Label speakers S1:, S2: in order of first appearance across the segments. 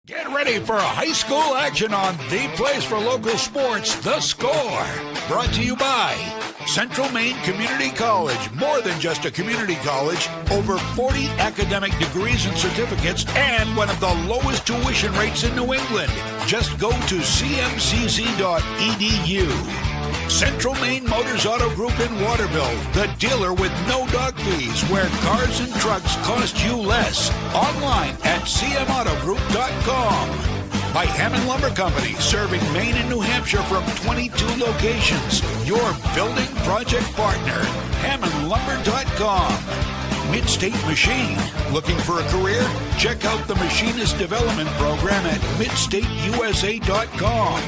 S1: Get ready for high school action on the place for local sports, The Score. Brought to you by Central Maine Community College. More than just a community college, over 40 academic degrees and certificates, and one of the lowest tuition rates in New England. Just go to cmcc.edu. Central Maine Motors Auto Group in Waterville, the dealer with no dog fees, where cars and trucks cost you less. Online at cmautogroup.com. By Hammond Lumber Company, serving Maine and New Hampshire from 22 locations. Your building project partner, hammondlumber.com. Midstate Machine. Looking for a career? Check out the Machinist Development Program at midstateusa.com.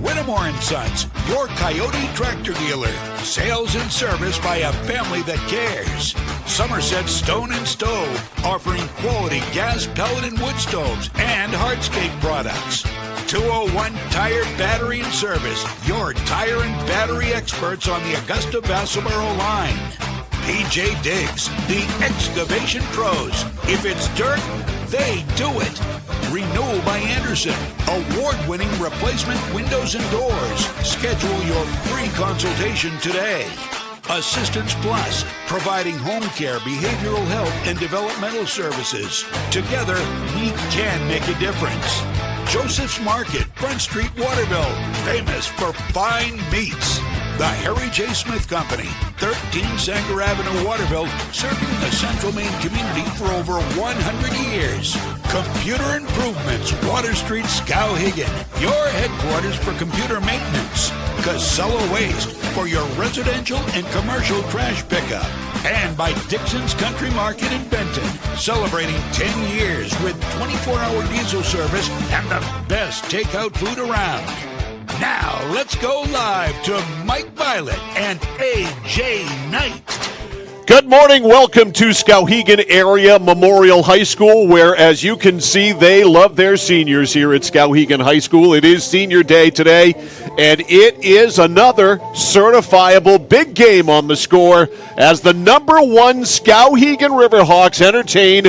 S1: Whittemore & Sons, your Coyote tractor dealer. Sales and service by a family that cares. Somerset Stone and Stove, offering quality gas, pellet, and wood stoves and hardscape products. 201 Tire Battery and Service, your tire and battery experts on the Augusta-Vassalboro line. PJ Diggs, the excavation pros. If it's dirt, they do it. Renewal by Anderson, award-winning replacement windows and doors. Schedule your free consultation today. Assistance Plus, providing home care, behavioral health, and developmental services. Together, we can make a difference. Joseph's Market, Front Street, Waterville, famous for fine meats. The Harry J. Smith Company, 13 Sanger Avenue, Waterville, serving the Central Maine community for over 100 years. Computer Improvements, Water Street, Skowhegan, your headquarters for computer maintenance. Casella Waste, for your residential and commercial trash pickup. And by Dixon's Country Market in Benton, celebrating 10 years with 24-hour diesel service and the best takeout food around. Now, let's go live to Mike Violet and A.J. Knight.
S2: Good morning. Welcome to Skowhegan Area Memorial High School, where, as you can see, they love their seniors here at Skowhegan High School. It is senior day today, and it is another certifiable big game on the score as the number 1 Skowhegan Riverhawks entertain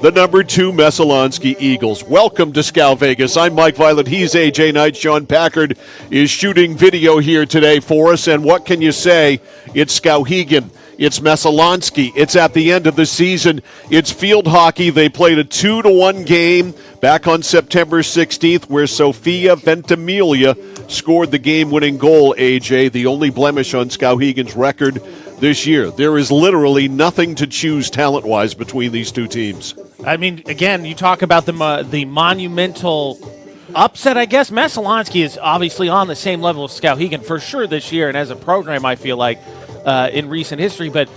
S2: the number 2 Messalonskee Eagles. Welcome to Scow Vegas. I'm Mike Violet. He's A.J. Knight. Sean Packard is shooting video here today for us. And what can you say? It's Skowhegan. It's Messalonskee. It's at the end of the season. It's field hockey. They played a 2-1 game back on September 16th where Sophia Ventimiglia scored the game-winning goal, A.J., the only blemish on Skowhegan's record this year. There is literally nothing to choose talent-wise between these two teams.
S3: I mean, again, you talk about the monumental upset, I guess. Messalonskee is obviously on the same level as Skowhegan for sure this year, and as a program, I feel like, in recent history. But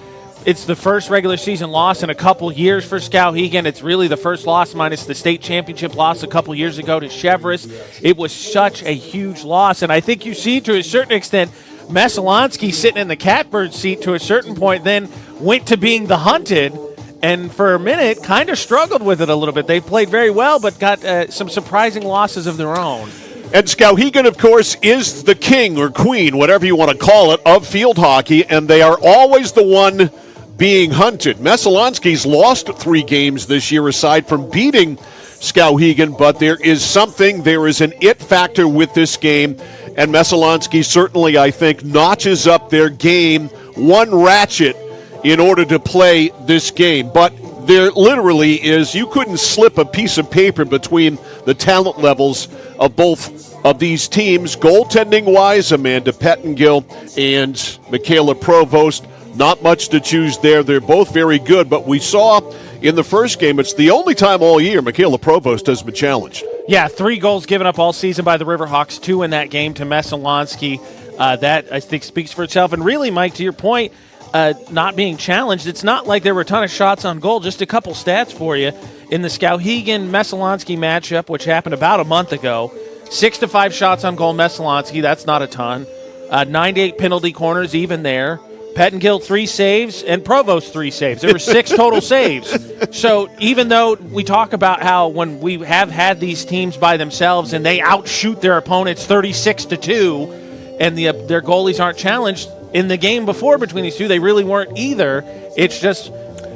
S3: it's the first regular season loss in a couple years for Skowhegan. It's really the first loss minus the state championship loss a couple years ago to Cheverus. It was such a huge loss, and I think you see to a certain extent Messalonskee sitting in the catbird seat to a certain point, then went to being the hunted, and for a minute kind of struggled with it a little bit. They played very well, but got some surprising losses of their own.
S2: And Skowhegan, of course, is the king or queen, whatever you want to call it, of field hockey, and they are always the one being hunted. Messalonskee's lost 3 games this year aside from beating Skowhegan, but there is an it factor with this game, and Messalonskee certainly, I think, notches up their game one ratchet in order to play this game. But there literally is, you couldn't slip a piece of paper between the talent levels of both of these teams. Goaltending-wise, Amanda Pettengill and Michaela Provost, not much to choose there. They're both very good, but we saw in the first game, it's the only time all year Michaela Provost has been challenged.
S3: Yeah, 3 goals given up all season by the Riverhawks, 2 in that game to Messalonskee. That, I think, speaks for itself. And really, Mike, to your point, not being challenged, it's not like there were a ton of shots on goal. Just a couple stats for you. In the Skowhegan-Messalonskee matchup, which happened about a month ago, 6-5 shots on goal Messalonskee, that's not a ton. 98 penalty corners, even there. Pettengill 3 saves, and Provost 3 saves. There were 6 total saves. So even though we talk about how when we have had these teams by themselves and they outshoot their opponents 36-2, and their goalies aren't challenged, in the game before between these two, they really weren't either. It's just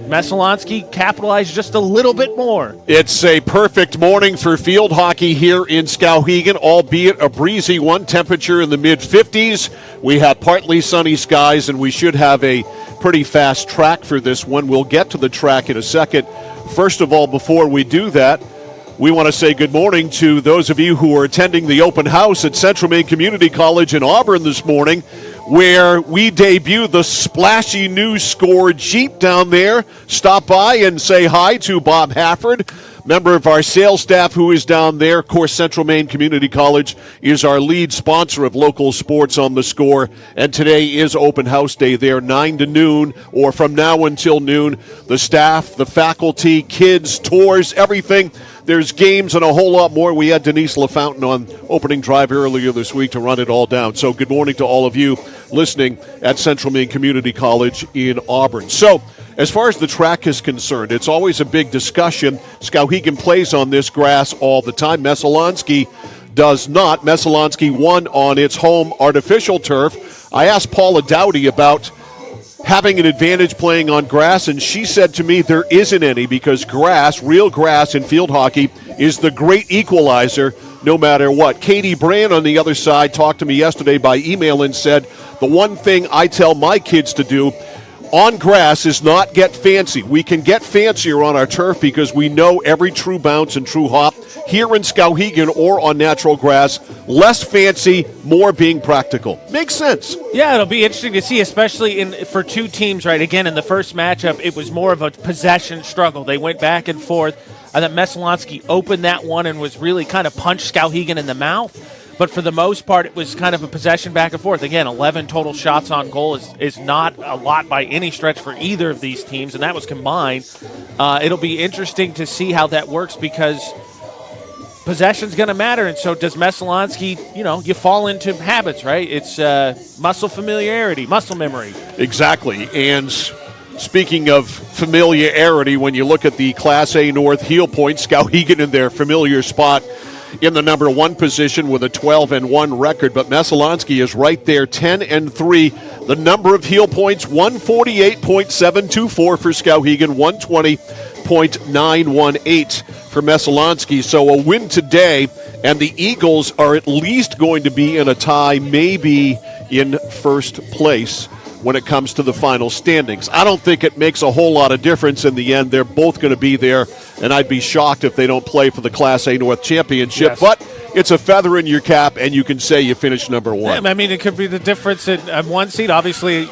S3: Messalonskee capitalized just a little bit more.
S2: It's a perfect morning for field hockey here in Skowhegan, albeit a breezy one, temperature in the mid-50s. We have partly sunny skies, and we should have a pretty fast track for this one. We'll get to the track in a second. First of all, before we do that, we want to say good morning to those of you who are attending the open house at Central Maine Community College in Auburn this morning, where we debut the splashy new Score Jeep down there. Stop by and say hi to Bob Hafford, member of our sales staff who is down there. Of course, Central Maine Community College is our lead sponsor of local sports on the Score, and today is open house day there, 9 to noon, or from now until noon. The staff, the faculty, kids, tours, everything. There's games and a whole lot more. We had Denise LaFountain on opening drive earlier this week to run it all down. So good morning to all of you listening at Central Maine Community College in Auburn. So as far as the track is concerned, it's always a big discussion. Skowhegan plays on this grass all the time. Messalonskee does not. Messalonskee won on its home artificial turf. I asked Paula Dowdy about having an advantage playing on grass, and she said to me there isn't any, because grass, real grass in field hockey, is the great equalizer no matter what. Katie Brand on the other side talked to me yesterday by email and said, the one thing I tell my kids to do on grass is not get fancy. We can get fancier on our turf because we know every true bounce and true hop here in Skowhegan or on natural grass. Less fancy, more being practical. Makes sense.
S3: Yeah, it'll be interesting to see, especially for two teams, right? Again, in the first matchup, it was more of a possession struggle. They went back and forth. I thought Messalonskee opened that one and was really kind of punched Skowhegan in the mouth. But for the most part, it was kind of a possession back and forth. Again, 11 total shots on goal is not a lot by any stretch for either of these teams, and that was combined. It'll be interesting to see how that works, because possession's going to matter. And so does Messalonskee, you fall into habits, right? It's muscle familiarity, muscle memory.
S2: Exactly. And speaking of familiarity, when you look at the Class A North heel points, Skowhegan in their familiar spot in the number 1 position with a 12-1 record, but Messalonskee is right there, 10-3. The number of heel points, 148.724 for Skowhegan, 120.918 for Messalonskee. So a win today, and the Eagles are at least going to be in a tie, maybe in first place when it comes to the final standings. I don't think it makes a whole lot of difference in the end. They're both going to be there, and I'd be shocked if they don't play for the Class A North Championship.
S3: Yes.
S2: But it's a feather in your cap, and you can say you finished number 1.
S3: Yeah, I mean, it could be the difference in one seed. Obviously,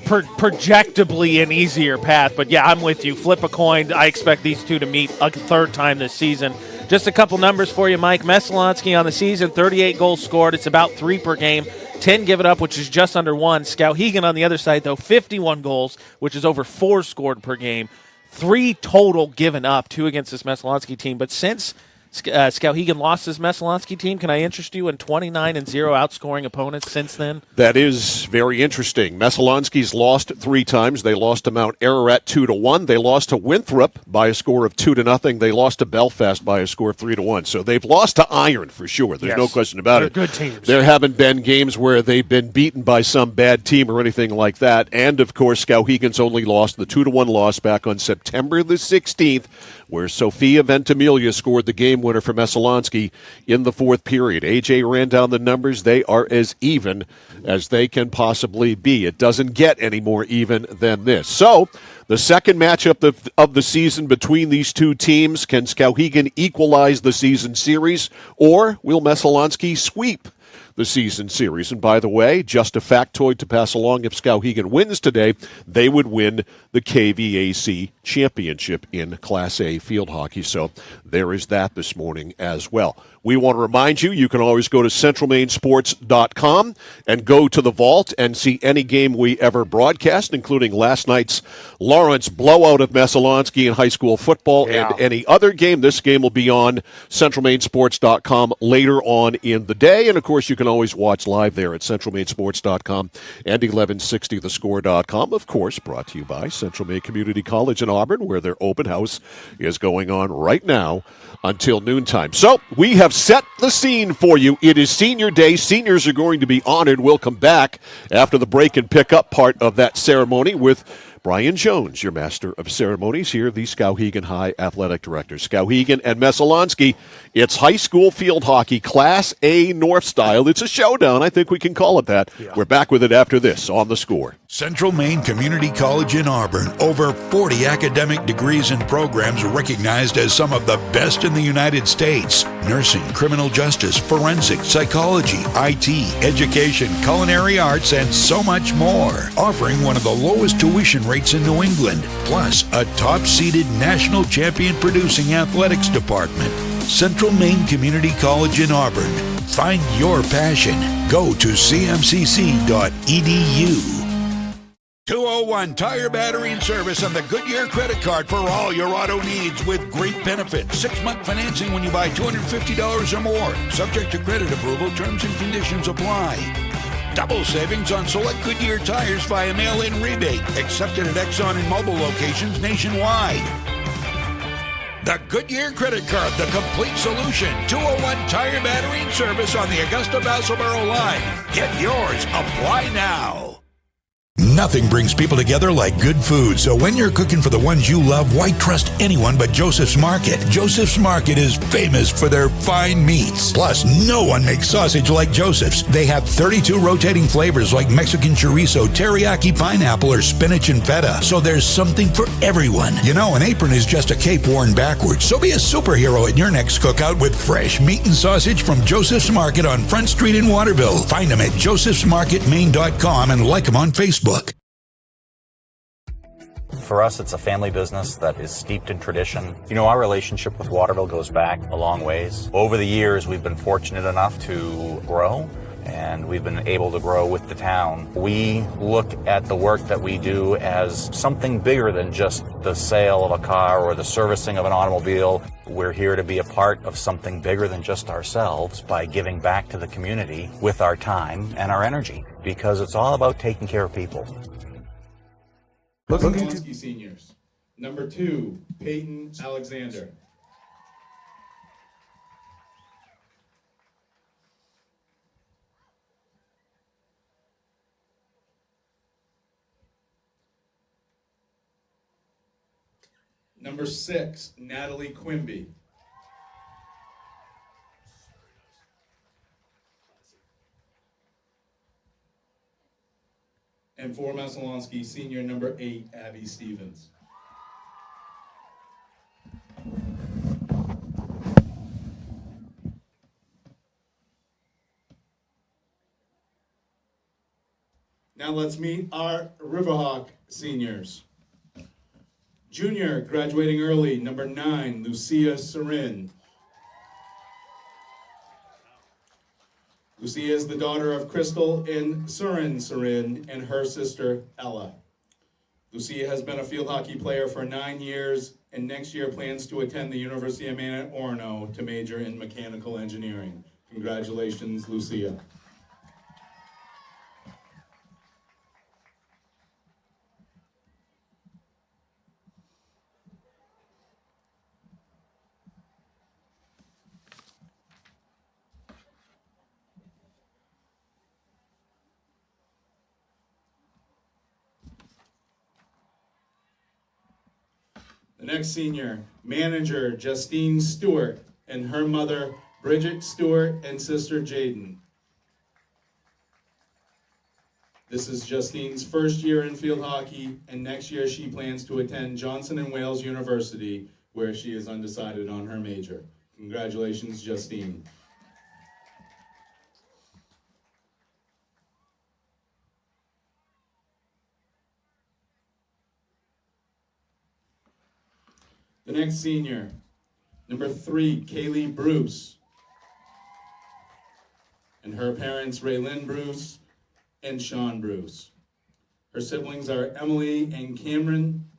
S3: projectably an easier path. But, yeah, I'm with you. Flip a coin. I expect these two to meet a third time this season. Just a couple numbers for you, Mike. Messalonskee on the season, 38 goals scored. It's about 3 per game. 10 given up, which is just under 1. Skowhegan on the other side, though, 51 goals, which is over 4 scored per game. 3 total given up, 2 against this Messalonskee team. But since Skowhegan lost this Messalonskee team, can I interest you in 29-0 outscoring opponents since then? That
S2: is very interesting. Messalonskee's lost 3 times. They lost to Mount Ararat 2-1. They lost to Winthrop by a score of 2-0. They lost to Belfast by a score of 3-1. So they've lost to Iron for sure. There's no question about it.
S3: They're good teams.
S2: There haven't been games where they've been beaten by some bad team or anything like that. And, of course, Skowhegan's only lost the 2-1 loss back on September the 16th, where Sophia Ventimiglia scored the game winner for Messalonskee in the 4th period. AJ ran down the numbers. They are as even as they can possibly be. It doesn't get any more even than this. So the second matchup of the season between these two teams, can Skowhegan equalize the season series, or will Messalonskee sweep the season series? And by the way, just a factoid to pass along, if Skowhegan wins today, they would win the KVAC championship in Class A field hockey. So there is that this morning as well. We want to remind you, you can always go to centralmainsports.com and go to the vault and see any game we ever broadcast, including last night's Lawrence blowout of Messalonskee in high school football and any other game. This game will be on centralmainsports.com later on in the day. And, of course, you can always watch live there at centralmainsports.com and 1160thescore.com. Of course, brought to you by Central Maine Community College in Auburn, where their open house is going on right now until noontime. So we have set the scene for you. It is senior day. Seniors are going to be honored. We'll come back after the break and pick up part of that ceremony with Brian Jones, your master of ceremonies here, the Skowhegan High Athletic Director. Skowhegan and Messalonskee, it's high school field hockey, Class A North style. It's a showdown. I think we can call it that. Yeah. We're back with it after this on The Score.
S1: Central Maine Community College in Auburn. Over 40 academic degrees and programs recognized as some of the best in the United States. Nursing, criminal justice, forensics, psychology, IT, education, culinary arts, and so much more. Offering one of the lowest tuition rates in New England. Plus, a top-seeded national champion producing athletics department. Central Maine Community College in Auburn. Find your passion. Go to cmcc.edu. 201 Tire Battery and Service on the Goodyear credit card for all your auto needs with great benefits. 6-month financing when you buy $250 or more. Subject to credit approval, terms and conditions apply. Double savings on select Goodyear tires via mail-in rebate. Accepted at Exxon and Mobil locations nationwide. The Goodyear credit card, the complete solution. 201 Tire Battery and Service on the Augusta-Vassalboro line. Get yours. Apply now. Nothing brings people together like good food. So when you're cooking for the ones you love, why trust anyone but Joseph's Market? Joseph's Market is famous for their fine meats. Plus, no one makes sausage like Joseph's. They have 32 rotating flavors like Mexican chorizo, teriyaki pineapple, or spinach and feta. So there's something for everyone. You know, an apron is just a cape worn backwards. So be a superhero at your next cookout with fresh meat and sausage from Joseph's Market on Front Street in Waterville. Find them at josephsmarketmaine.com and like them on Facebook.
S4: For us, it's a family business that is steeped in tradition. You know, our relationship with Waterville goes back a long ways. Over the years, we've been fortunate enough to grow, and we've been able to grow with the town. We look at the work that we do as something bigger than just the sale of a car or the servicing of an automobile. We're here to be a part of something bigger than just ourselves by giving back to the community with our time and our energy, because it's all about taking care of people.
S5: Messalonskee seniors. Number 2, Peyton Alexander. Number 6, Natalie Quimby. And for Messalonskee, senior number 8, Abby Stevens. Now let's meet our Riverhawk seniors. Junior, graduating early, number 9, Lucia Serin. Lucia is the daughter of Crystal and Serin and her sister, Ella. Lucia has been a field hockey player for 9 years and next year plans to attend the University of Maine at Orono to major in mechanical engineering. Congratulations, Lucia. The next senior, manager Justine Stewart and her mother Bridget Stewart and sister Jaden. This is Justine's first year in field hockey, and next year she plans to attend Johnson & Wales University, where she is undecided on her major. Congratulations, Justine. The next senior, number 3, Kaylee Bruce, and her parents, Raylyn Bruce and Sean Bruce. Her siblings are Emily and Cameron.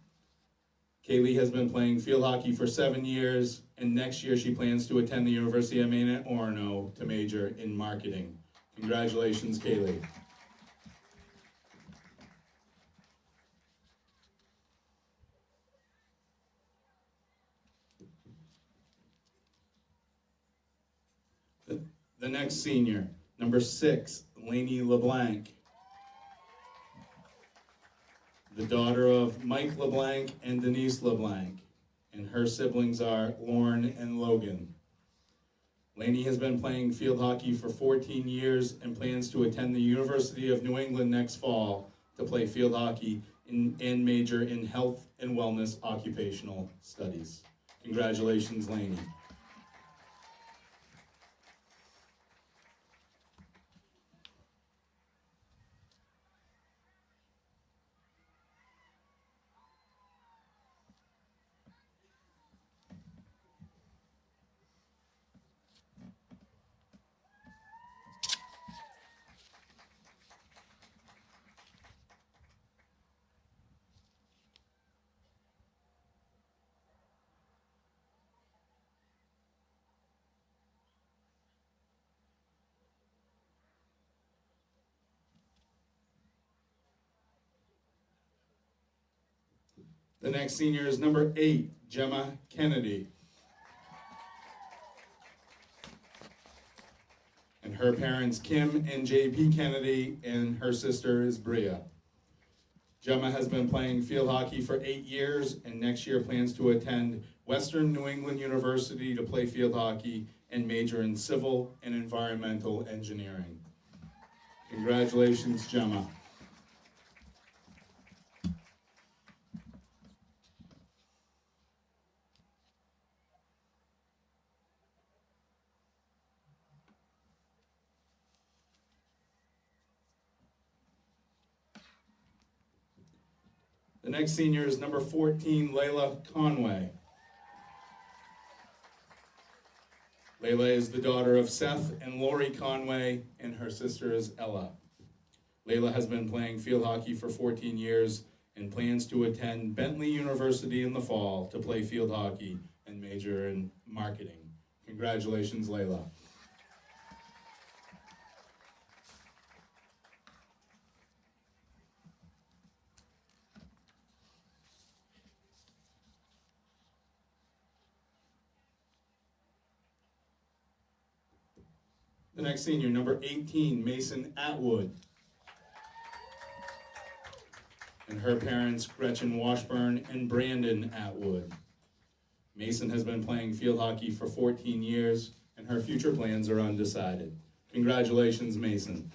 S5: Kaylee has been playing field hockey for 7 years, and next year she plans to attend the University of Maine at Orono to major in marketing. Congratulations, Kaylee. The next senior, number 6, Lainey LeBlanc. the daughter of Mike LeBlanc and Denise LeBlanc, and her siblings are Lauren and Logan. Lainey has been playing field hockey for 14 years and plans to attend the University of New England next fall to play field hockey and major in health and wellness occupational studies. Congratulations, Lainey. The next senior is number 8, Gemma Kennedy. And her parents, Kim and JP Kennedy, and her sister is Bria. Gemma has been playing field hockey for 8 years and next year plans to attend Western New England University to play field hockey and major in civil and environmental engineering. Congratulations, Gemma. The next senior is number 14, Layla Conway. Layla is the daughter of Seth and Lori Conway, and her sister is Ella. Layla has been playing field hockey for 14 years and plans to attend Bentley University in the fall to play field hockey and major in marketing. Congratulations, Layla. The next senior, number 18, Mason Atwood. And her parents, Gretchen Washburn and Brandon Atwood. Mason has been playing field hockey for 14 years, and her future plans are undecided. Congratulations, Mason.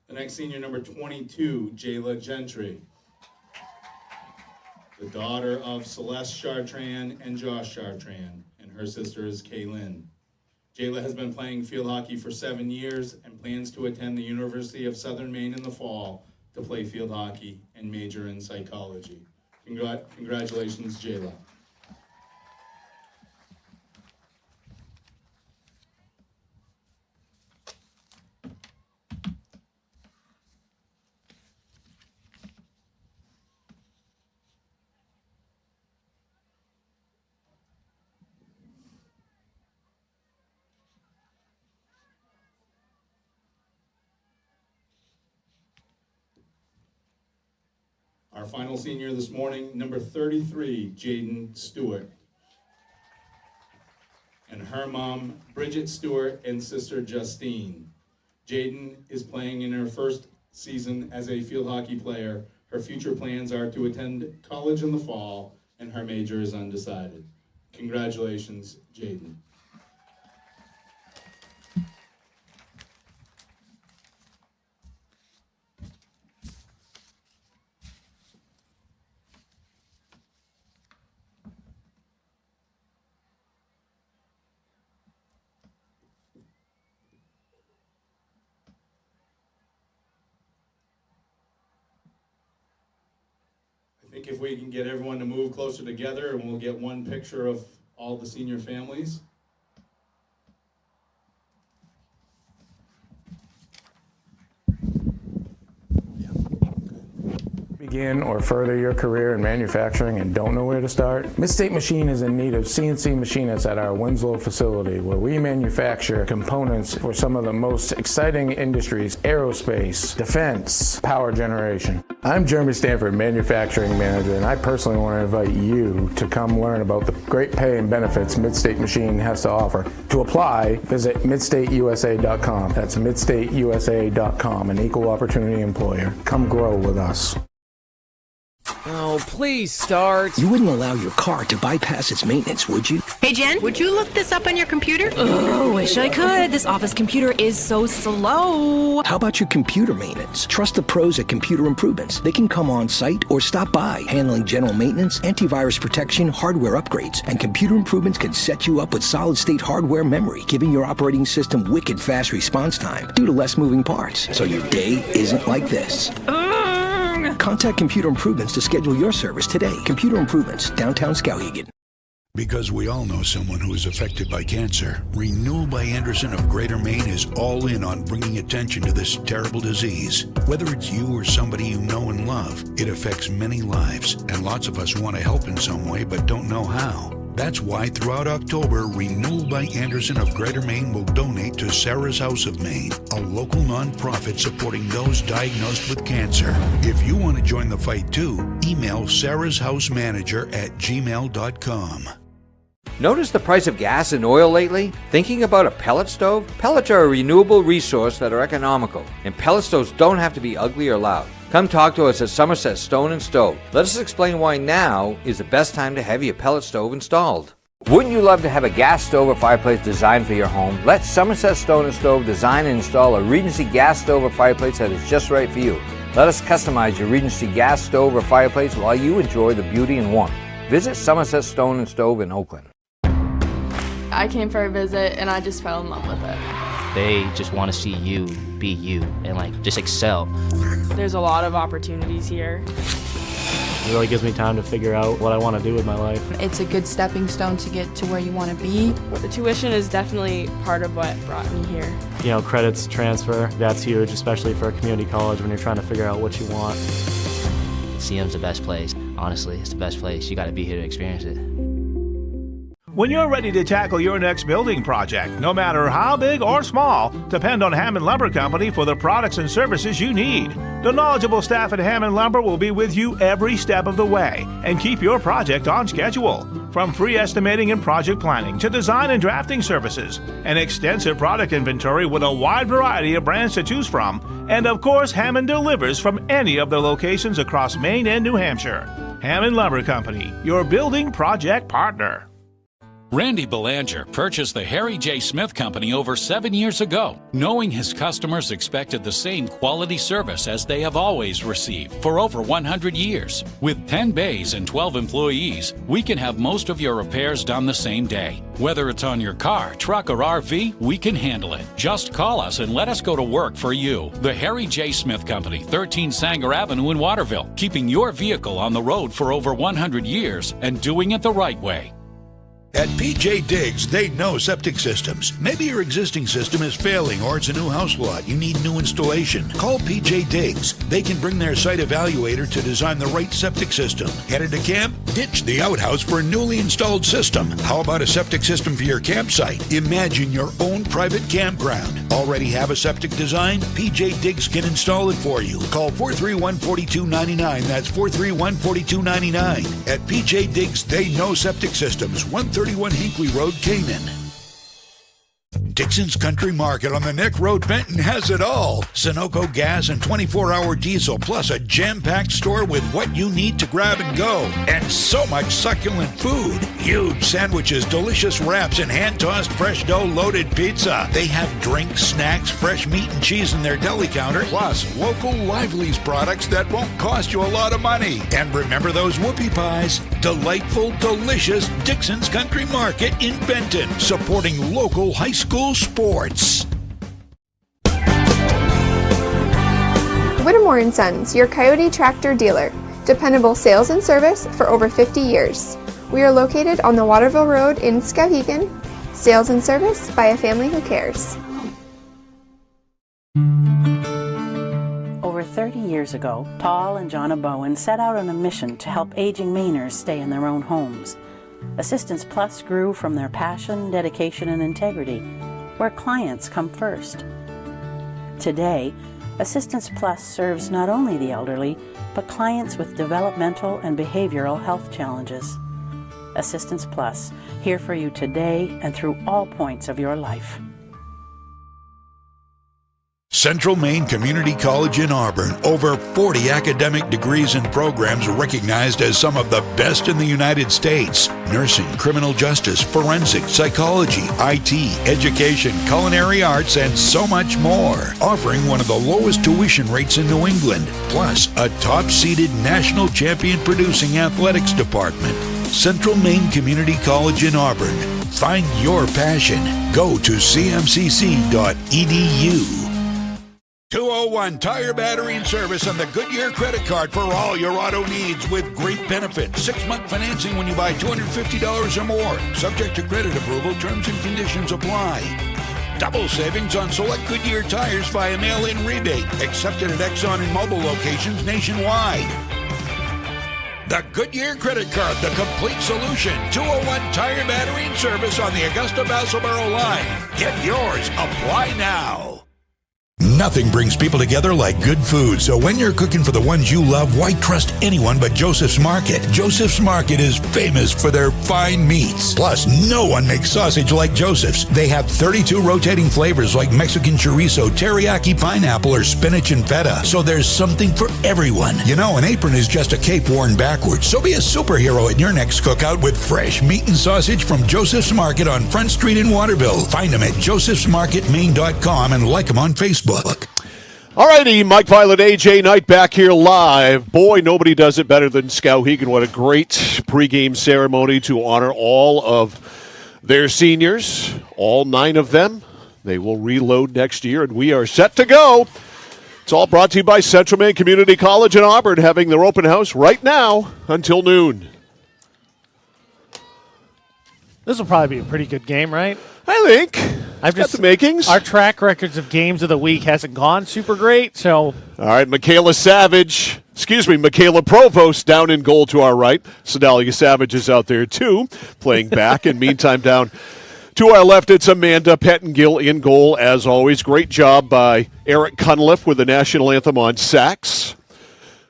S5: The next senior, number 22, Jayla Gentry. The daughter of Celeste Chartrand and Josh Chartrand, and her sister is Kaylin. Jayla has been playing field hockey for 7 years and plans to attend the University of Southern Maine in the fall to play field hockey and major in psychology. Congratulations, Jayla. Our final senior this morning, number 33, Jaden Stewart. And her mom, Bridget Stewart, and sister Justine. Jaden is playing in her first season as a field hockey player. Her future plans are to attend college in the fall, and her major is undecided. Congratulations, Jaden. I think if we can get everyone to move closer together and we'll get one picture of all the senior families.
S6: begin or further your career in manufacturing and don't know where to start? Midstate Machine is in need of CNC machinists at our Winslow facility, where we manufacture components for some of the most exciting industries: aerospace, defense, power generation. I'm Jeremy Stanford, manufacturing manager, and I personally want to invite you to come learn about the great pay and benefits Midstate Machine has to offer. To apply, visit midstateusa.com. That's midstateusa.com, an equal opportunity employer. Come grow with us.
S7: Oh, please start.
S8: You wouldn't allow your car to bypass its maintenance, would you?
S9: Hey, Jen, would you look this up on your computer?
S10: Oh, wish I could. This office computer is so slow.
S8: How about your computer maintenance? Trust the pros at Computer Improvements. They can come on site or stop by, handling general maintenance, antivirus protection, hardware upgrades. And Computer Improvements can set you up with solid-state hardware memory, giving your operating system wicked fast response time due to less moving parts, so your day isn't like this. Contact Computer Improvements to schedule your service today. Computer Improvements, downtown Skowhegan.
S1: Because we all know someone who is affected by cancer, Renewal by Anderson of Greater Maine is all in on bringing attention to this terrible disease. Whether it's you or somebody you know and love, it affects many lives, and lots of us want to help in some way but don't know how. That's why throughout October, Renewal by Anderson of Greater Maine will donate to Sarah's House of Maine, a local nonprofit supporting those diagnosed with cancer. If you want to join the fight too, email sarahshousemanager@gmail.com.
S7: Notice the price of gas and oil lately? Thinking about a pellet stove? Pellets are a renewable resource that are economical, and pellet stoves don't have to be ugly or loud. Come talk to us at Somerset Stone & Stove. Let us explain why now is the best time to have your pellet stove installed. Wouldn't you love to have a gas stove or fireplace designed for your home? Let Somerset Stone & Stove design and install a Regency gas stove or fireplace that is just right for you. Let us customize your Regency gas stove or fireplace while you enjoy the beauty and warmth. Visit Somerset Stone & Stove in Oakland.
S11: I came for a visit and I just fell in love with it.
S12: They just want to see you be you and just excel.
S11: There's a lot of opportunities here.
S13: It really gives me time to figure out what I want to do with my life.
S14: It's a good stepping stone to get to where you want to be.
S11: The tuition is definitely part of what brought me here.
S13: You know, credits transfer, that's huge, especially for a community college when you're trying to figure out what you want.
S12: CM's the best place. Honestly, it's the best place. You got to be here to experience it.
S15: When you're ready to tackle your next building project, no matter how big or small, depend on Hammond Lumber Company for the products and services you need. The knowledgeable staff at Hammond Lumber will be with you every step of the way and keep your project on schedule. From free estimating and project planning to design and drafting services, an extensive product inventory with a wide variety of brands to choose from, and of course, Hammond delivers from any of the locations across Maine and New Hampshire. Hammond Lumber Company, your building project partner.
S16: Randy Belanger purchased the Harry J. Smith Company over 7 years ago, knowing his customers expected the same quality service as they have always received for over 100 years. With 10 bays and 12 employees, we can have most of your repairs done the same day. Whether it's on your car, truck, or RV, we can handle it. Just call us and let us go to work for you. The Harry J. Smith Company, 13 Sanger Avenue in Waterville, keeping your vehicle on the road for over 100 years and doing it the right way.
S1: At PJ Diggs, they know septic systems. Maybe your existing system is failing or it's a new house lot. You need new installation. Call PJ Diggs. They can bring their site evaluator to design the right septic system. Headed to camp? Ditch the outhouse for a newly installed system. How about a septic system for your campsite? Imagine your own private campground. Already have a septic design? PJ Diggs can install it for you. Call 431-4299. That's 431-4299. At PJ Diggs, they know septic systems. 131 Hinkley Road, Canaan. Dixon's Country Market on the Neck Road, Benton has it all. Sunoco gas and 24-hour diesel, plus a jam-packed store with what you need to grab and go. And so much succulent food. Huge sandwiches, delicious wraps, and hand-tossed fresh dough-loaded pizza. They have drinks, snacks, fresh meat and cheese in their deli counter, plus local Lively's products that won't cost you a lot of money. And remember those whoopie pies? Delightful, delicious Dixon's Country Market in Benton, supporting local high school sports.
S17: Whittemore & Sons, your Coyote tractor dealer. Dependable sales and service for over 50 years. We are located on the Waterville Road in Skowhegan. Sales and service by a family who cares.
S10: Over
S18: 30 years ago, Paul and Jonna Bowen set out on a mission to help aging Mainers stay in their own homes. Assistance Plus grew from their passion, dedication, and integrity, where clients come first. Today, Assistance Plus serves not only the elderly, but clients with developmental and behavioral health challenges. Assistance Plus, here for you today and through all points of your life.
S1: Central Maine Community College in Auburn. Over 40 academic degrees and programs recognized as some of the best in the United States. Nursing, criminal justice, forensics, psychology, IT, education, culinary arts, and so much more. Offering one of the lowest tuition rates in New England. Plus, a top-seeded national champion producing athletics department. Central Maine Community College in Auburn. Find your passion. Go to cmcc.edu. 201 Tire Battery and Service on the Goodyear credit card for all your auto needs with great benefits. 6-month financing when you buy $250 or more. Subject to credit approval, terms and conditions apply. Double savings on select Goodyear tires via mail-in rebate. Accepted at Exxon and Mobil locations nationwide. The Goodyear credit card, the complete solution. 201 Tire Battery and Service on the Augusta-Vassalboro line. Get yours. Apply now. Nothing brings people together like good food, so when you're cooking for the ones you love, why trust anyone but Joseph's Market? Joseph's Market is famous for their fine meats. Plus, no one makes sausage like Joseph's. They have 32 rotating flavors like Mexican chorizo, teriyaki pineapple, or spinach and feta, so there's something for everyone. You know, an apron is just a cape worn backwards, so be a superhero at your next cookout with fresh meat and sausage from Joseph's Market on Front Street in Waterville. Find them at josephsmarketmaine.com and like them on Facebook.
S2: All righty, Mike Violet, AJ Knight back here live. Boy, nobody does it better than Skowhegan. What a great pregame ceremony to honor all of their seniors, all 9 of them. They will reload next year, and we are set to go. It's all brought to you by Central Maine Community College in Auburn, having their open house right now until noon.
S3: This will probably be a pretty good game, right?
S2: I think. I've got the makings.
S3: Our track records of games of the week hasn't gone super great, so.
S2: All right, Michaela Provost down in goal to our right. Sedalia Savage is out there too, playing back. And meantime, down to our left, it's Amanda Pettengill in goal as always. Great job by Eric Cunliffe with the national anthem on sax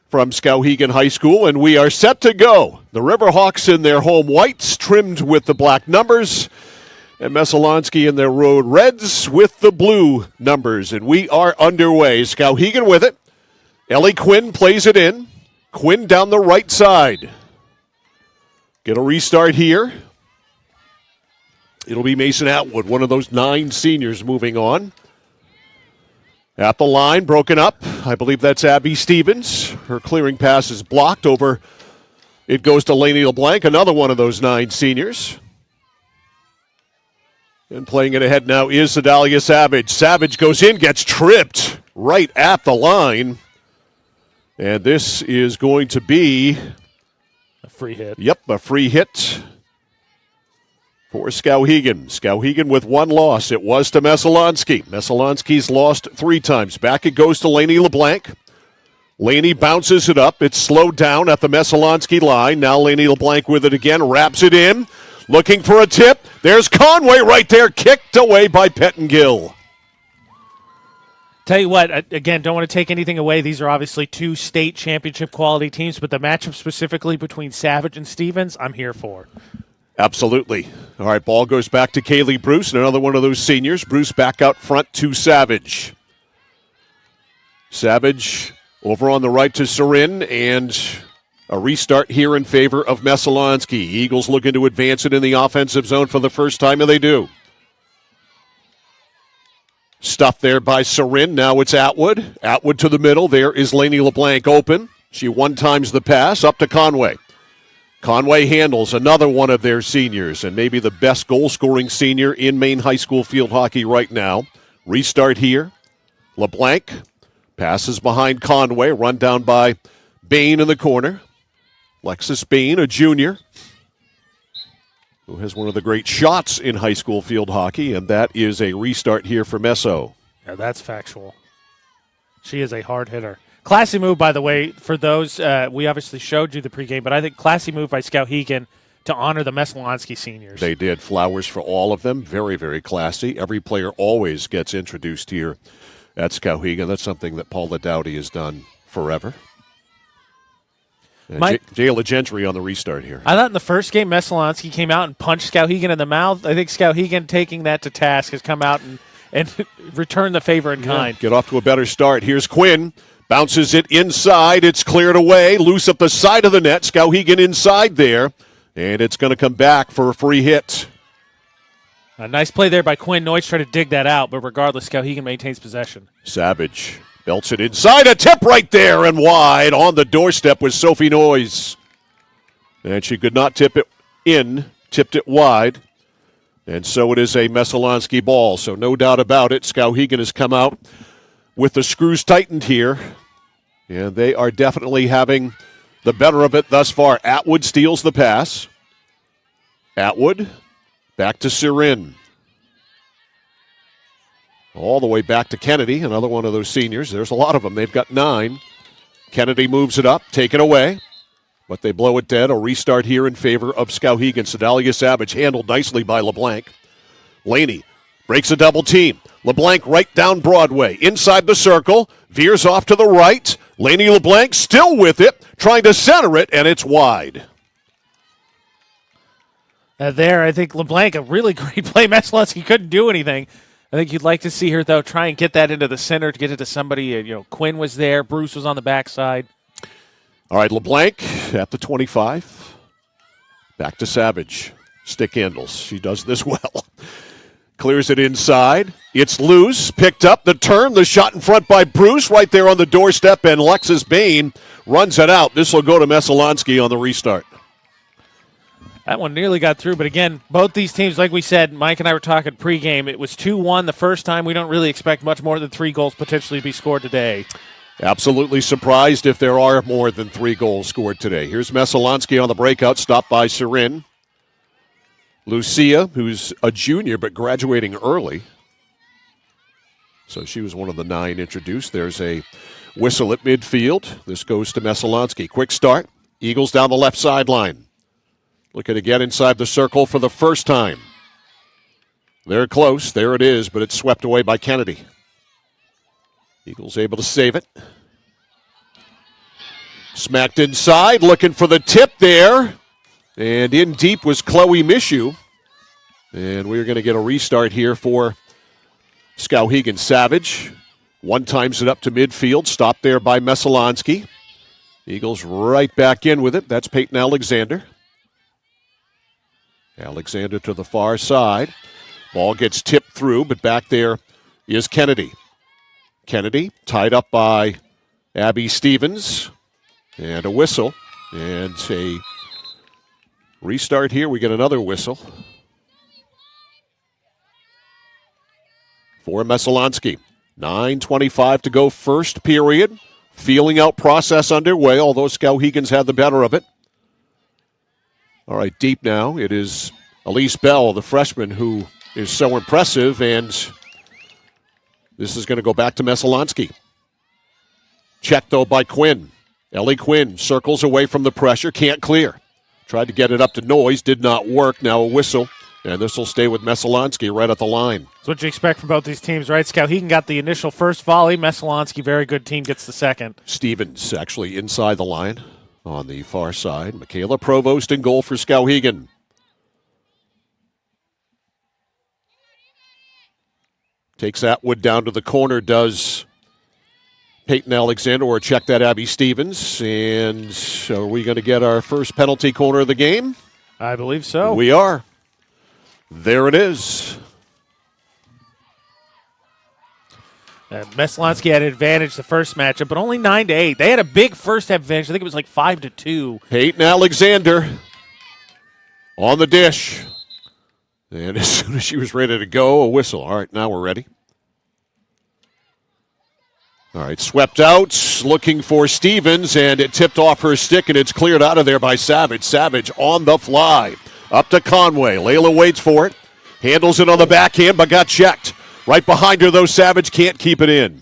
S2: from Skowhegan High School. And we are set to go. The Riverhawks in their home whites, trimmed with the black numbers. And Messalonskee in their road reds with the blue numbers. And we are underway. Skowhegan with it. Ellie Quinn plays it in. Quinn down the right side. Get a restart here. It'll be Mason Atwood, one of those 9 seniors moving on. At the line, broken up. I believe that's Abby Stevens. Her clearing pass is blocked over. It goes to Lainey LeBlanc, another one of those 9 seniors. And playing it ahead now is Sedalia Savage. Savage goes in, gets tripped right at the line. And this is going to be
S3: a free hit.
S2: Yep, a free hit for Skowhegan. Skowhegan with 1 loss. It was to Messalonskee. Messalonskee's lost 3 times. Back it goes to Lainey LeBlanc. Lainey bounces it up. It's slowed down at the Messalonskee line. Now Lainey LeBlanc with it again, wraps it in. Looking for a tip. There's Conway right there, kicked away by Pettengill.
S3: Tell you what, again, don't want to take anything away. These are obviously 2 state championship quality teams, but the matchup specifically between Savage and Stevens, I'm here for.
S2: Absolutely. All right, ball goes back to Kaylee Bruce, and another one of those seniors. Bruce back out front to Savage. Savage over on the right to Sorin, and a restart here in favor of Messalonskee. Eagles looking to advance it in the offensive zone for the first time, and they do. Stuffed there by Sorin. Now it's Atwood. Atwood to the middle. There is Lainey LeBlanc open. She 1-times the pass up to Conway. Conway handles another one of their seniors, and maybe the best goal-scoring senior in Maine high school field hockey right now. Restart here. LeBlanc passes behind Conway. Run down by Bain in the corner. Lexus Bain, a junior, who has one of the great shots in high school field hockey, and that is a restart here for Messo.
S3: Yeah, that's factual. She is a hard hitter. Classy move, by the way, for those. We obviously showed you the pregame, but I think classy move by Skowhegan to honor the Messalonskee seniors.
S2: They did. Flowers for all of them. Very, very classy. Every player always gets introduced here at Skowhegan. That's something that Paula Dowdy has done forever. Jayla Gentry on the restart here.
S3: I thought in the first game, Messalonskee came out and punched Skowhegan in the mouth. I think Skowhegan, taking that to task, has come out and returned the favor in kind.
S2: Get off to a better start. Here's Quinn. Bounces it inside. It's cleared away. Loose up the side of the net. Skowhegan inside there. And it's going to come back for a free hit.
S3: A nice play there by Quinn. Noyes tried to dig that out, but regardless, Skowhegan maintains possession.
S2: Savage belts it inside. A tip right there and wide. On the doorstep was Sophie Noyes. And she could not tip it in. Tipped it wide. And so it is a Messalonskee ball. So no doubt about it, Skowhegan has come out with the screws tightened here. And they are definitely having the better of it thus far. Atwood steals the pass. Atwood back to Sirin. All the way back to Kennedy, another one of those seniors. There's a lot of them. They've got 9. Kennedy moves it up, taken away. But they blow it dead. A restart here in favor of Skowhegan. Sedalia Savage handled nicely by LeBlanc. Laney breaks a double team. LeBlanc right down Broadway. Inside the circle. Veers off to the right. Laney LeBlanc still with it. Trying to center it, and it's wide.
S3: There, I think LeBlanc, a really great play. Messalonskee couldn't do anything. I think you'd like to see her, though, try and get that into the center to get it to somebody. Quinn was there. Bruce was on the backside.
S2: All right, LeBlanc at the 25. Back to Savage. Stick handles. She does this well. Clears it inside. It's loose. Picked up. The turn. The shot in front by Bruce right there on the doorstep, and Lexus Bain runs it out. This will go to Messalonskee on the restart.
S3: That one nearly got through, but again, both these teams, like we said, Mike and I were talking pregame, it was 2-1 the first time. We don't really expect much more than 3 goals potentially to be scored today.
S2: Absolutely surprised if there are more than 3 goals scored today. Here's Messalonskee on the breakout, stopped by Sirin. Lucia, who's a junior but graduating early. So she was one of the 9 introduced. There's a whistle at midfield. This goes to Messalonskee. Quick start. Eagles down the left sideline. Looking to get inside the circle for the first time. They're close. There it is, but it's swept away by Kennedy. Eagles able to save it. Smacked inside, looking for the tip there. And in deep was Chloe Mishu. And we're going to get a restart here for Skowhegan. Savage. One times it up to midfield. Stopped there by Messalonskee. Eagles right back in with it. That's Peyton Alexander. Alexander to the far side. Ball gets tipped through, but back there is Kennedy. Kennedy tied up by Abby Stevens. And a whistle. And a restart here. We get another whistle for Messalonskee. 9:25 to go, first period. Feeling out process underway, although Skowhegan's had the better of it. All right, deep now. It is Elise Bell, the freshman, who is so impressive, and this is going to go back to Messalonskee. Checked, though, by Quinn. Ellie Quinn circles away from the pressure, can't clear. Tried to get it up to Noyes, did not work. Now a whistle, and this will stay with Messalonskee right at the line.
S3: That's what you expect from both these teams, right? Skowhegan got the initial first volley. Messalonskee, very good team, gets the second.
S2: Stevens actually inside the line. On the far side, Michaela Provost in goal for Skowhegan. Takes Atwood down to the corner, does Peyton Alexander, or check that Abby Stevens. And are we going to get our first penalty corner of the game?
S3: I believe so.
S2: We are. There it is.
S3: Messalonskee had an advantage the first matchup, but only 9-8. They had a big first half advantage. I think it was like 5-2.
S2: Peyton Alexander on the dish. And as soon as she was ready to go, a whistle. All right, now we're ready. All right, swept out, looking for Stevens, and it tipped off her stick, and it's cleared out of there by Savage. Savage on the fly. Up to Conway. Layla waits for it. Handles it on the backhand, but got checked. Right behind her, though, Savage can't keep it in.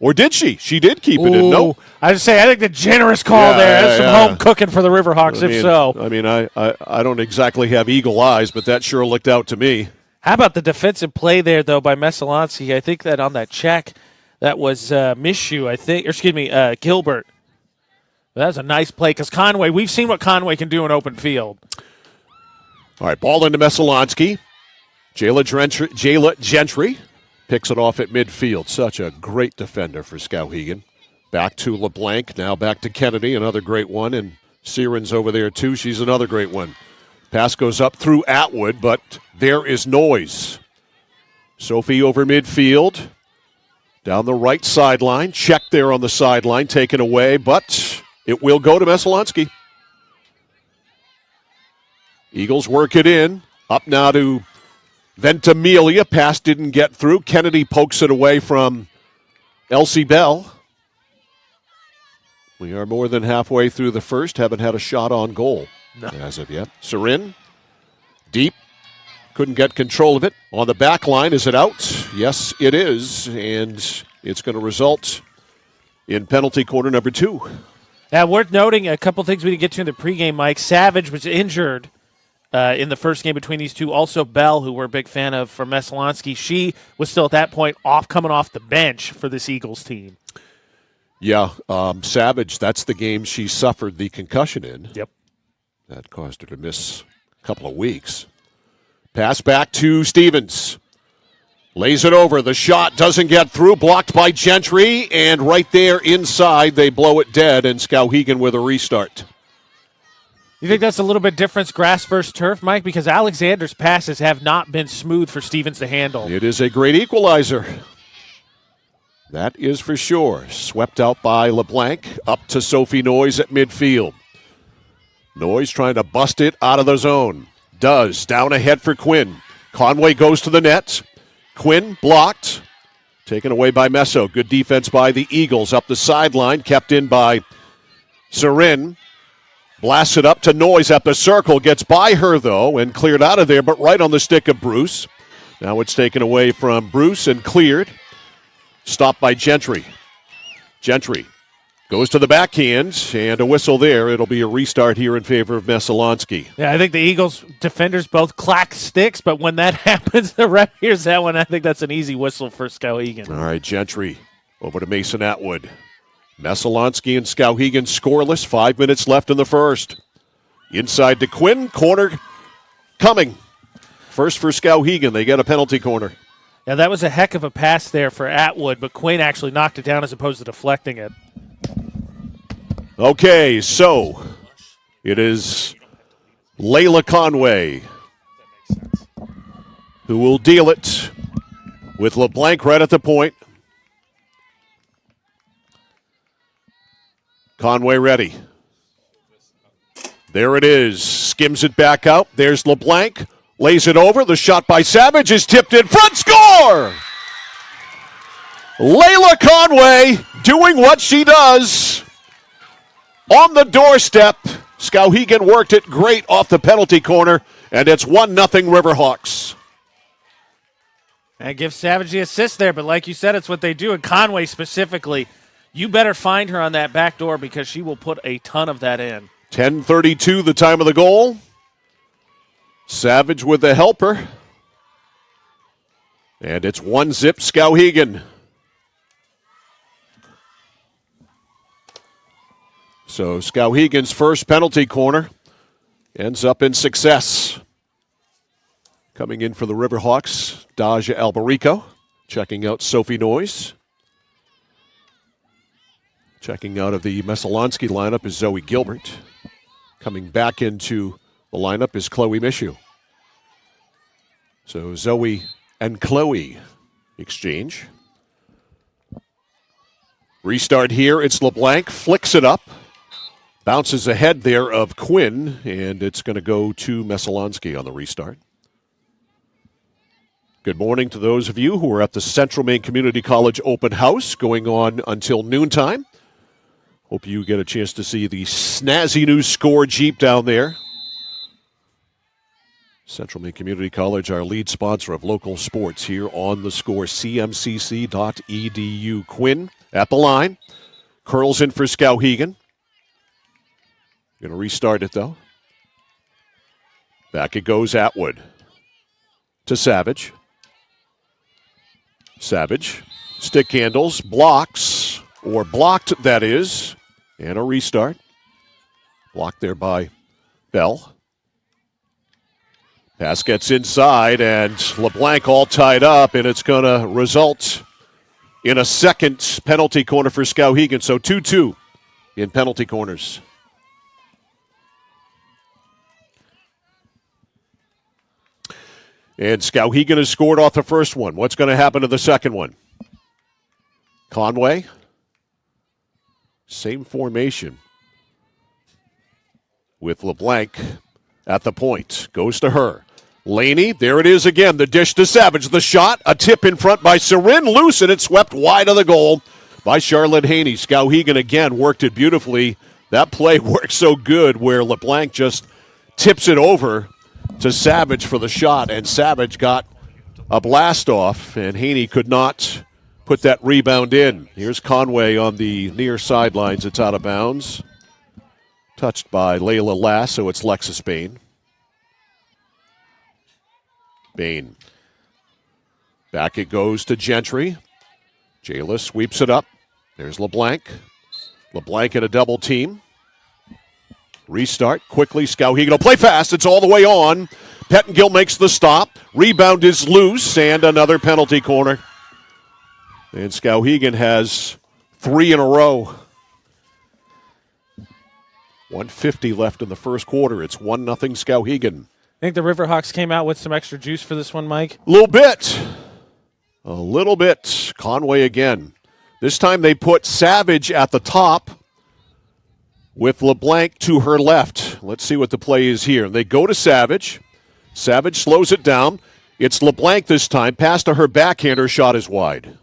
S2: Or did she? She did keep it in. No.
S3: I was say, I think the generous call there. That's some home cooking for the Riverhawks, if so.
S2: I mean, I don't exactly have eagle eyes, but that sure looked out to me.
S3: How about the defensive play there, though, by Messalonskee? I think that on that check, that was Mishu, Gilbert. That was a nice play because Conway, we've seen what Conway can do in open field.
S2: All right, ball into Messalonskee. Jayla Gentry picks it off at midfield. Such a great defender for Skowhegan. Back to LeBlanc, now back to Kennedy, another great one. And Siren's over there, too. She's another great one. Pass goes up through Atwood, but there is noise. Sophie over midfield. Down the right sideline. Check there on the sideline, taken away, but it will go to Messalonskee. Eagles work it in. Up now to Ventimiglia. Pass didn't get through. Kennedy pokes it away from Elsie Bell. We are more than halfway through the first. Haven't had a shot on goal as of yet. Sarin, deep. Couldn't get control of it. On the back line, is it out? Yes, it is. And it's going to result in penalty corner number 2.
S3: Now, worth noting, a couple things we didn't get to in the pregame, Mike. Savage was injured in the first game between these two. Also, Bell, who we're a big fan of for Messalonskee, she was still at that point coming off the bench for this Eagles team.
S2: Yeah, Savage, that's the game she suffered the concussion in.
S3: Yep.
S2: That caused her to miss a couple of weeks. Pass back to Stevens. Lays it over. The shot doesn't get through. Blocked by Gentry. And right there inside, they blow it dead. And Skowhegan with a restart.
S3: You think that's a little bit different, grass versus turf, Mike? Because Alexander's passes have not been smooth for Stevens to handle.
S2: It is a great equalizer. That is for sure. Swept out by LeBlanc. Up to Sophie Noyes at midfield. Noyes trying to bust it out of the zone. Does. Down ahead for Quinn. Conway goes to the net. Quinn blocked. Taken away by Messo. Good defense by the Eagles. Up the sideline. Kept in by Sarin. Blasts it up to Noyes at the circle. Gets by her, though, and cleared out of there, but right on the stick of Bruce. Now it's taken away from Bruce and cleared. Stopped by Gentry. Gentry goes to the backhand, and a whistle there. It'll be a restart here in favor of Messalonskee.
S3: Yeah, I think the Eagles defenders both clack sticks, but when that happens, the ref hears that one. I think that's an easy whistle for Skowhegan.
S2: All right, Gentry over to Mason Atwood. Messalonskee and Skowhegan scoreless. 5 minutes left in the first. Inside to Quinn. Corner coming. First for Skowhegan. They get a penalty corner.
S3: Yeah, that was a heck of a pass there for Atwood, but Quinn actually knocked it down as opposed to deflecting it.
S2: Okay, so it is Layla Conway who will deal it with LeBlanc right at the point. Conway ready. There it is. Skims it back out. There's LeBlanc. Lays it over. The shot by Savage is tipped in front. Score! Layla Conway doing what she does. On the doorstep. Skowhegan worked it great off the penalty corner, and it's 1-0 Riverhawks.
S3: And give Savage the assist there, but like you said, it's what they do. And Conway specifically, you better find her on that back door because she will put a ton of that in.
S2: 10:32, the time of the goal. Savage with the helper. And it's 1-0 Skowhegan. So Skowhegan's first penalty corner ends up in success. Coming in for the Riverhawks, Daja Albarico. Checking out Sophie Noyes. Checking out of the Messalonskee lineup is Zoe Gilbert. Coming back into the lineup is Chloe Mishu. So Zoe and Chloe exchange. Restart here. It's LeBlanc. Flicks it up. Bounces ahead there of Quinn, and it's going to go to Messalonskee on the restart. Good morning to those of you who are at the Central Maine Community College Open House going on until noontime. Hope you get a chance to see the snazzy new Score Jeep down there. Central Maine Community College, our lead sponsor of local sports here on the Score, cmcc.edu. Quinn at the line. Curls in for Skowhegan. Going to restart it, though. Back it goes Atwood to Savage. Savage, stick handles, blocks, or blocked, that is, and a restart. Blocked there by Bell. Pass gets inside, and LeBlanc all tied up, and it's going to result in a second penalty corner for Skowhegan. So 2-2 in penalty corners. And Skowhegan has scored off the first one. What's going to happen to the second one? Conway. Same formation with LeBlanc at the point. Goes to her. Laney, there it is again. The dish to Savage. The shot, a tip in front by Sarin. Loose, and it swept wide of the goal by Charlotte Haney. Skowhegan again worked it beautifully. That play worked so good where LeBlanc just tips it over to Savage for the shot, and Savage got a blast off, and Haney could not put that rebound in. Here's Conway on the near sidelines. It's out of bounds. Touched by Layla Lass, so it's Lexus Bain. Bain. Back it goes to Gentry. Jayla sweeps it up. There's LeBlanc. LeBlanc in a double team. Restart quickly. Skowhegan will play fast. It's all the way on. Pettengill makes the stop. Rebound is loose, and another penalty corner. And Skowhegan has 3 in a row. 1:50 left in the first quarter. It's 1-0 Skowhegan.
S3: I think the Riverhawks came out with some extra juice for this one, Mike.
S2: A little bit. A little bit. Conway again. This time they put Savage at the top with LeBlanc to her left. Let's see what the play is here. They go to Savage. Savage slows it down. It's LeBlanc this time. Pass to her backhand. Her shot is wide.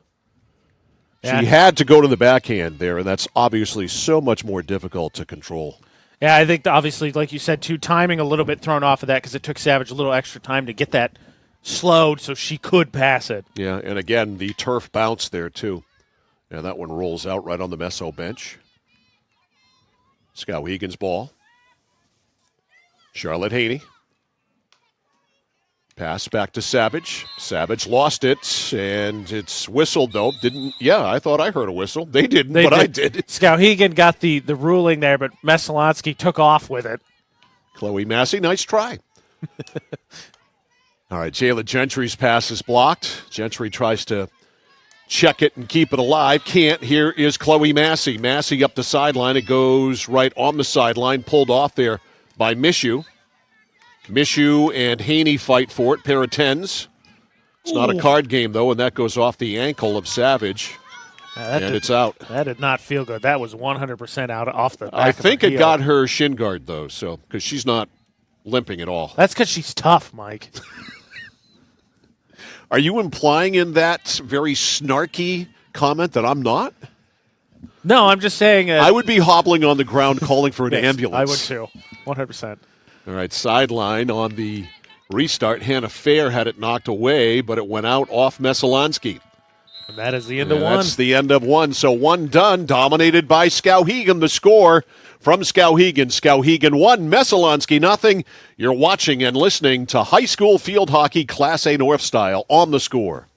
S2: Yeah. She had to go to the backhand there, and that's obviously so much more difficult to control.
S3: Yeah, I think obviously, like you said, too, timing a little bit thrown off of that because it took Savage a little extra time to get that slowed so she could pass it.
S2: Yeah, and again, the turf bounce there, too. And that one rolls out right on the Messo bench. Skowhegan's ball. Charlotte Haney. Pass back to Savage. Savage lost it, and it's whistled, though. I thought I heard a whistle. They didn't, but I did.
S3: Skowhegan got the ruling there, but Messalonskee took off with it.
S2: Chloe Massey, nice try. All right, Jayla Gentry's pass is blocked. Gentry tries to check it and keep it alive. Can't. Here is Chloe Massey. Massey up the sideline. It goes right on the sideline. Pulled off there by Mishu. Mishu and Haney fight for it. Pair of tens. It's not a card game, though, and that goes off the ankle of Savage. It's out.
S3: That did not feel good. That was 100% out off the back
S2: I think
S3: of her
S2: it
S3: heel.
S2: got her shin guard, though, so because she's not limping at all.
S3: That's because she's tough, Mike.
S2: Are you implying in that very snarky comment that I'm not?
S3: No, I'm just saying.
S2: I would be hobbling on the ground calling for an
S3: yes,
S2: ambulance.
S3: I would too. 100%.
S2: All right, sideline on the restart. Hannah Fair had it knocked away, but it went out off Messalonskee.
S3: And that is the end of one.
S2: That's the end of one. So one done, dominated by Skowhegan. The score from Skowhegan. Skowhegan 1, Messalonskee nothing. You're watching and listening to high school field hockey Class A North style on The Score.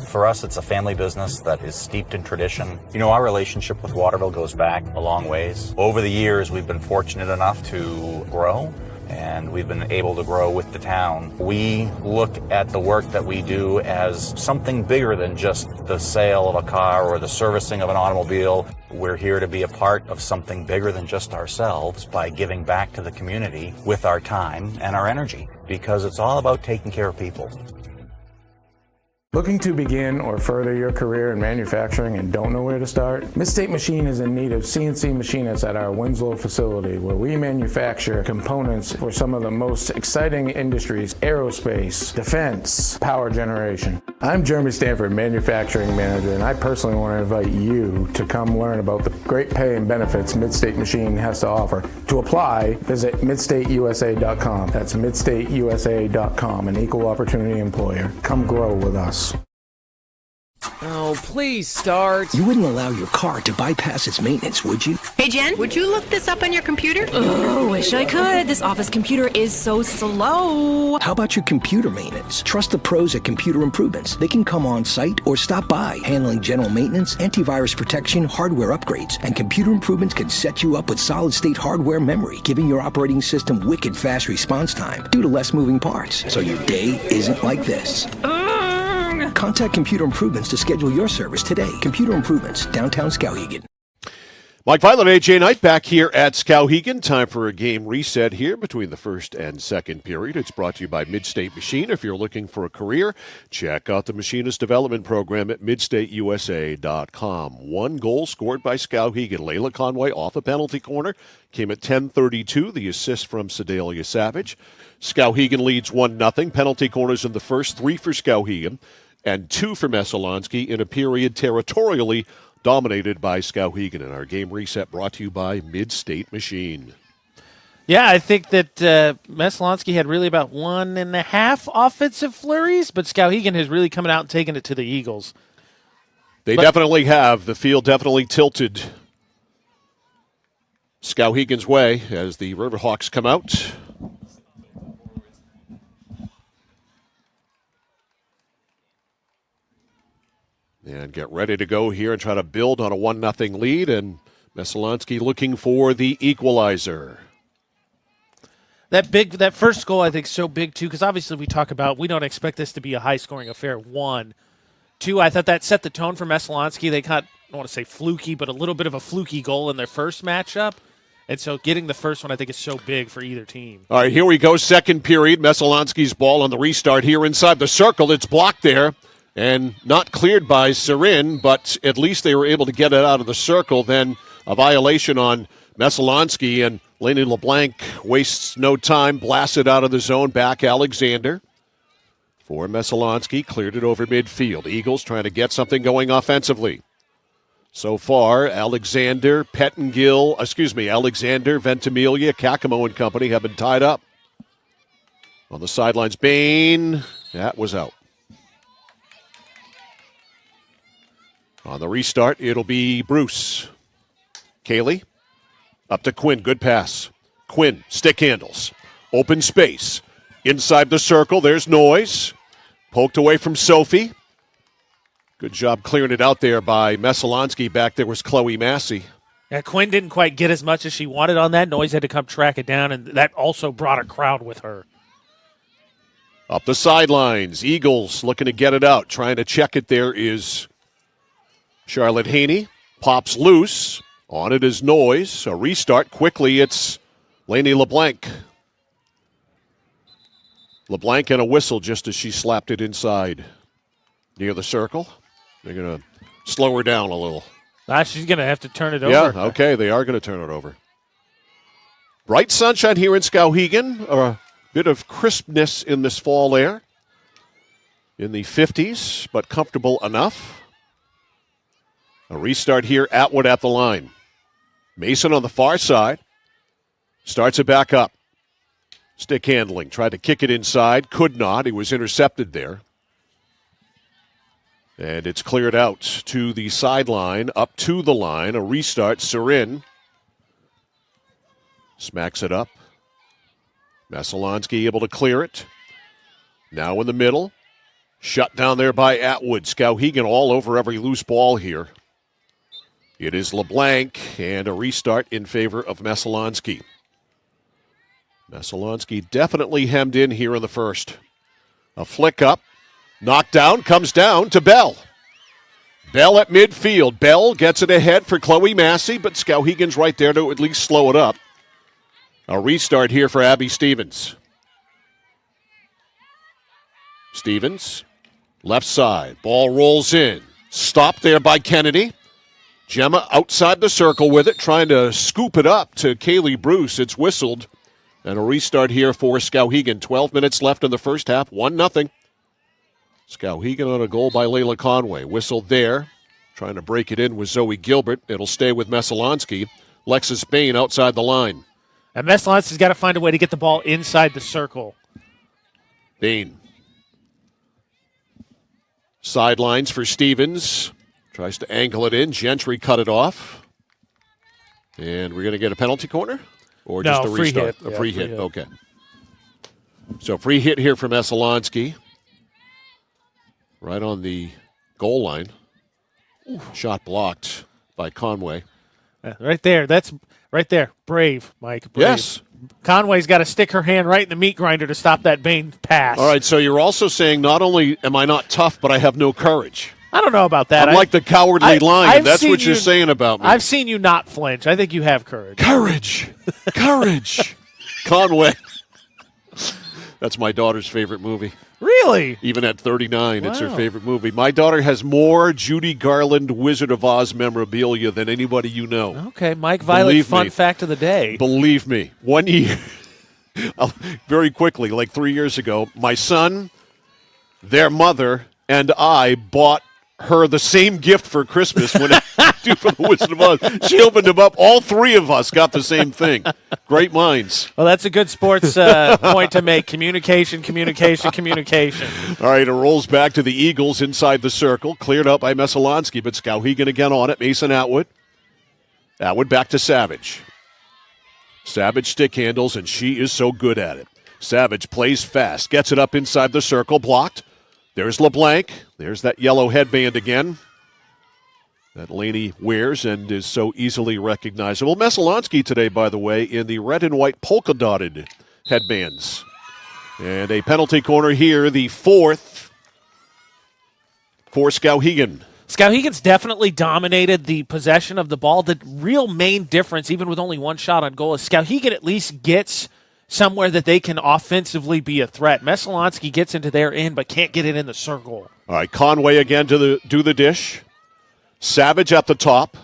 S4: For us, it's a family business that is steeped in tradition. You know, our relationship with Waterville goes back a long ways. Over the years, we've been fortunate enough to grow, and we've been able to grow with the town. We look at the work that we do as something bigger than just the sale of a car or the servicing of an automobile. We're here to be a part of something bigger than just ourselves by giving back to the community with our time and our energy, because it's all about taking care of people.
S6: Looking to begin or further your career in manufacturing and don't know where to start? Midstate Machine is in need of CNC machinists at our Winslow facility, where we manufacture components for some of the most exciting industries: aerospace, defense, power generation. I'm Jeremy Stanford, manufacturing manager, and I personally want to invite you to come learn about the great pay and benefits Midstate Machine has to offer. To apply, visit midstateusa.com. That's midstateusa.com, an equal opportunity employer. Come grow with us.
S19: Oh, please start.
S8: You wouldn't allow your car to bypass its maintenance, would you?
S9: Hey, Jen, would you look this up on your computer?
S10: Oh, wish I could. This office computer is so slow.
S8: How about your computer maintenance? Trust the pros at Computer Improvements. They can come on site or stop by, handling general maintenance, antivirus protection, hardware upgrades, and Computer Improvements can set you up with solid-state hardware memory, giving your operating system wicked fast response time due to less moving parts, so your day isn't like this. Contact Computer Improvements to schedule your service today. Computer Improvements, downtown Skowhegan.
S2: Mike Violet, AJ Knight back here at Skowhegan. Time for a game reset here between the first and second period. It's brought to you by Midstate Machine. If you're looking for a career, check out the Machinist Development Program at midstateusa.com. One goal scored by Skowhegan. Layla Conway off a penalty corner. Came at 10:32. The assist from Sedalia Savage. Skowhegan leads 1-0. Penalty corners in the first, 3 for Skowhegan and 2 for Messalonskee in a period territorially dominated by Skowhegan. And our game reset brought to you by Midstate Machine.
S3: Yeah, I think that Messalonskee had really about 1.5 offensive flurries, but Skowhegan has really coming out and taken it to the Eagles.
S2: They definitely have. The field definitely tilted Skowhegan's way as the Riverhawks come out. And get ready to go here and try to build on a 1-0 lead. And Messalonskee looking for the equalizer.
S3: That first goal, I think, is so big, too, because obviously we talk about we don't expect this to be a high-scoring affair. 1. 2, I thought that set the tone for Messalonskee. They got, I don't want to say fluky, but a little bit of a fluky goal in their first matchup. And so getting the first one, I think, is so big for either team.
S2: All right, here we go. Second period. Messalonskee's ball on the restart here inside the circle. It's blocked there. And not cleared by Serin, but at least they were able to get it out of the circle. Then a violation on Messalonskee, and Laney LeBlanc wastes no time, blasts it out of the zone. Back Alexander for Messalonskee, cleared it over midfield. Eagles trying to get something going offensively. So far, Alexander, Ventimiglia, Kakamo and company have been tied up. On the sidelines, Bain, that was out. On the restart, it'll be Bruce. Kaylee, up to Quinn. Good pass. Quinn, stick handles. Open space. Inside the circle, there's Noyes. Poked away from Sophie. Good job clearing it out there by Messalonskee. Back there was Chloe Massey.
S3: Yeah, Quinn didn't quite get as much as she wanted on that. Noyes had to come track it down, and that also brought a crowd with her.
S2: Up the sidelines, Eagles looking to get it out. Trying to check it there is Charlotte Haney. Pops loose. On it is Noyes. A restart. Quickly, it's Laney LeBlanc. LeBlanc and a whistle just as she slapped it inside near the circle. They're going to slow her down a little.
S3: She's going to have to turn it over.
S2: Yeah, okay, they are going to turn it over. Bright sunshine here in Skowhegan. A bit of crispness in this fall air. In the 50s, but comfortable enough. A restart here, Atwood at the line. Mason on the far side. Starts it back up. Stick handling. Tried to kick it inside. Could not. He was intercepted there. And it's cleared out to the sideline, up to the line. A restart, Serin. Smacks it up. Messalonskee able to clear it. Now in the middle. Shut down there by Atwood. Skowhegan all over every loose ball here. It is LeBlanc, and a restart in favor of Messalonskee. Messalonskee definitely hemmed in here in the first. A flick up, knocked down, comes down to Bell. Bell at midfield. Bell gets it ahead for Chloe Massey, but Skowhegan's right there to at least slow it up. A restart here for Abby Stevens. Stevens, left side. Ball rolls in. Stopped there by Kennedy. Gemma outside the circle with it, trying to scoop it up to Kaylee Bruce. It's whistled. And a restart here for Skowhegan. 12 minutes left in the first half, 1-0. Skowhegan on a goal by Layla Conway. Whistled there. Trying to break it in with Zoe Gilbert. It'll stay with Messalonskee. Lexus Bain outside the line.
S3: And Messalonskee's got to find a way to get the ball inside the circle.
S2: Bain. Sidelines for Stevens. Tries to angle it in. Gentry cut it off. And we're going to get a penalty corner? Or just a restart?
S3: Hit.
S2: A free hit. Okay. So free hit here from Messalonskee. Right on the goal line. Shot blocked by Conway.
S3: Right there. That's right there. Brave, Mike. Brave.
S2: Yes.
S3: Conway's got to stick her hand right in the meat grinder to stop that Bain pass.
S2: All right, so you're also saying not only am I not tough, but I have no courage.
S3: I don't know about that.
S2: I'm like the cowardly lion. That's what you're saying about me.
S3: I've seen you not flinch. I think you have courage.
S2: Courage. Courage. Conway. That's my daughter's favorite movie.
S3: Really?
S2: Even at 39, It's her favorite movie. My daughter has more Judy Garland Wizard of Oz memorabilia than anybody you know.
S3: Okay, Mike Violet, fun fact of the day.
S2: Believe me, 1 year, very quickly, like 3 years ago, my son, their mother, and I bought her the same gift for Christmas when I do for the Wizard of Oz. She opened them up. All three of us got the same thing. Great minds.
S3: Well, that's a good sports point to make. Communication.
S2: All right, it rolls back to the Eagles inside the circle. Cleared up by Messalonskee, but Skowhegan again on it. Mason Atwood. Atwood back to Savage. Savage stick handles, and she is so good at it. Savage plays fast. Gets it up inside the circle. Blocked. There's LeBlanc. There's that yellow headband again that Laney wears and is so easily recognizable. Messalonskee today, by the way, in the red and white polka-dotted headbands. And a penalty corner here, the fourth for Skowhegan.
S3: Skowhegan's definitely dominated the possession of the ball. The real main difference, even with only one shot on goal, is Skowhegan at least gets somewhere that they can offensively be a threat. Messalonskee gets into their end but can't get it in the circle.
S2: All right, Conway again to do the dish. Savage at the top.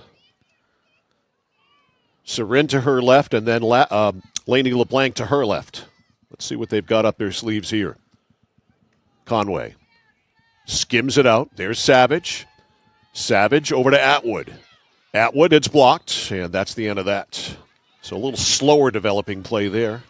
S2: Serin to her left, and then Laney LeBlanc to her left. Let's see what they've got up their sleeves here. Conway skims it out. There's Savage. Savage over to Atwood. Atwood, it's blocked, and that's the end of that. So a little slower developing play there.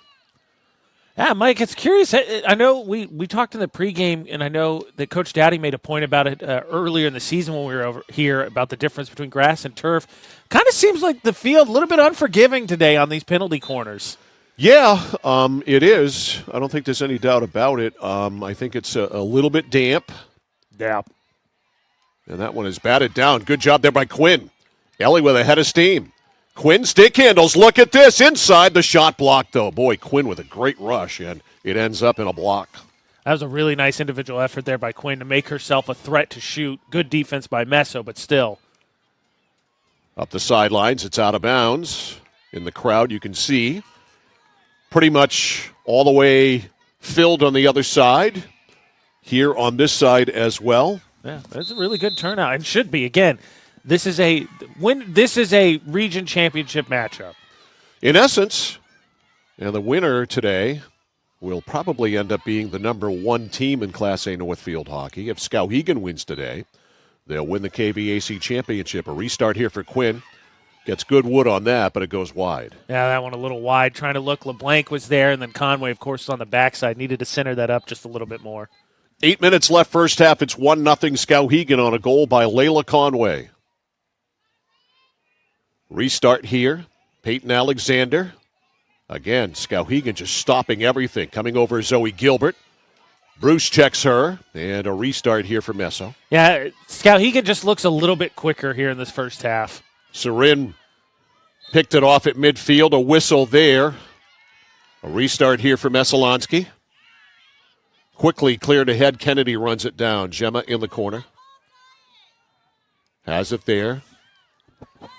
S3: Yeah, Mike, it's curious. I know we talked in the pregame, and I know that Coach Dowdy made a point about it earlier in the season when we were over here about the difference between grass and turf. Kind of seems like the field a little bit unforgiving today on these penalty corners.
S2: Yeah, it is. I don't think there's any doubt about it. I think it's a little bit damp.
S3: Yeah.
S2: And that one is batted down. Good job there by Quinn. Ellie with a head of steam. Quinn stick handles. Look at this. Inside the shot block, though. Boy, Quinn with a great rush, and it ends up in a block.
S3: That was a really nice individual effort there by Quinn to make herself a threat to shoot. Good defense by Messo, but still.
S2: Up the sidelines, it's out of bounds. In the crowd, you can see pretty much all the way filled on the other side. Here on this side as well.
S3: Yeah, that's a really good turnout, and should be. Again, this is a region championship matchup.
S2: In essence, and the winner today will probably end up being the number one team in Class A Northfield hockey. If Skowhegan wins today, they'll win the KVAC championship. A restart here for Quinn. Gets good wood on that, but it goes wide.
S3: Yeah, that one a little wide. Trying to look. LeBlanc was there, and then Conway, of course, on the backside. Needed to center that up just a little bit more.
S2: 8 minutes left first half. It's 1-0 Skowhegan on a goal by Layla Conway. Restart here. Peyton Alexander. Again, Skowhegan just stopping everything. Coming over Zoe Gilbert. Bruce checks her. And a restart here for Messo.
S3: Yeah, Skowhegan just looks a little bit quicker here in this first half.
S2: Serin picked it off at midfield. A whistle there. A restart here for Messalonskee. Quickly cleared ahead. Kennedy runs it down. Gemma in the corner. Has it there.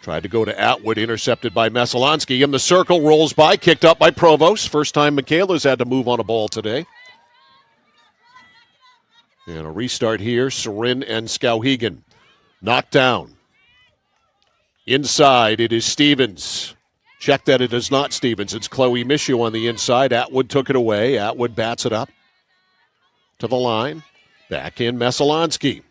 S2: Tried to go to Atwood. Intercepted by Messalonskee. In the circle. Rolls by. Kicked up by Provost. First time Michaela's had to move on a ball today. And a restart here. Serin and Skowhegan. Knocked down. Inside. It is Stevens. Check that it is not Stevens. It's Chloe Mishu on the inside. Atwood took it away. Atwood bats it up. To the line. Back in Messalonskee.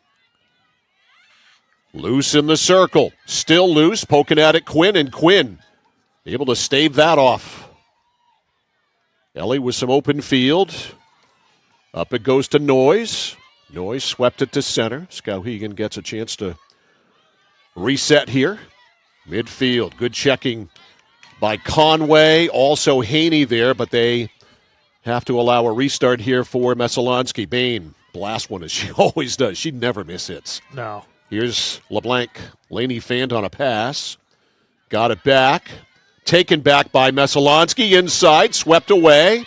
S2: Loose in the circle. Still loose. Poking at it. Quinn, and Quinn able to stave that off. Ellie with some open field. Up it goes to Noyes. Noyes swept it to center. Skowhegan gets a chance to reset here. Midfield, good checking by Conway. Also Haney there, but they have to allow a restart here for Messalonskee. Bain, blast one as she always does. She never miss hits.
S3: No.
S2: Here's LeBlanc. Laney fanned on a pass. Got it back. Taken back by Messalonskee. Inside, swept away.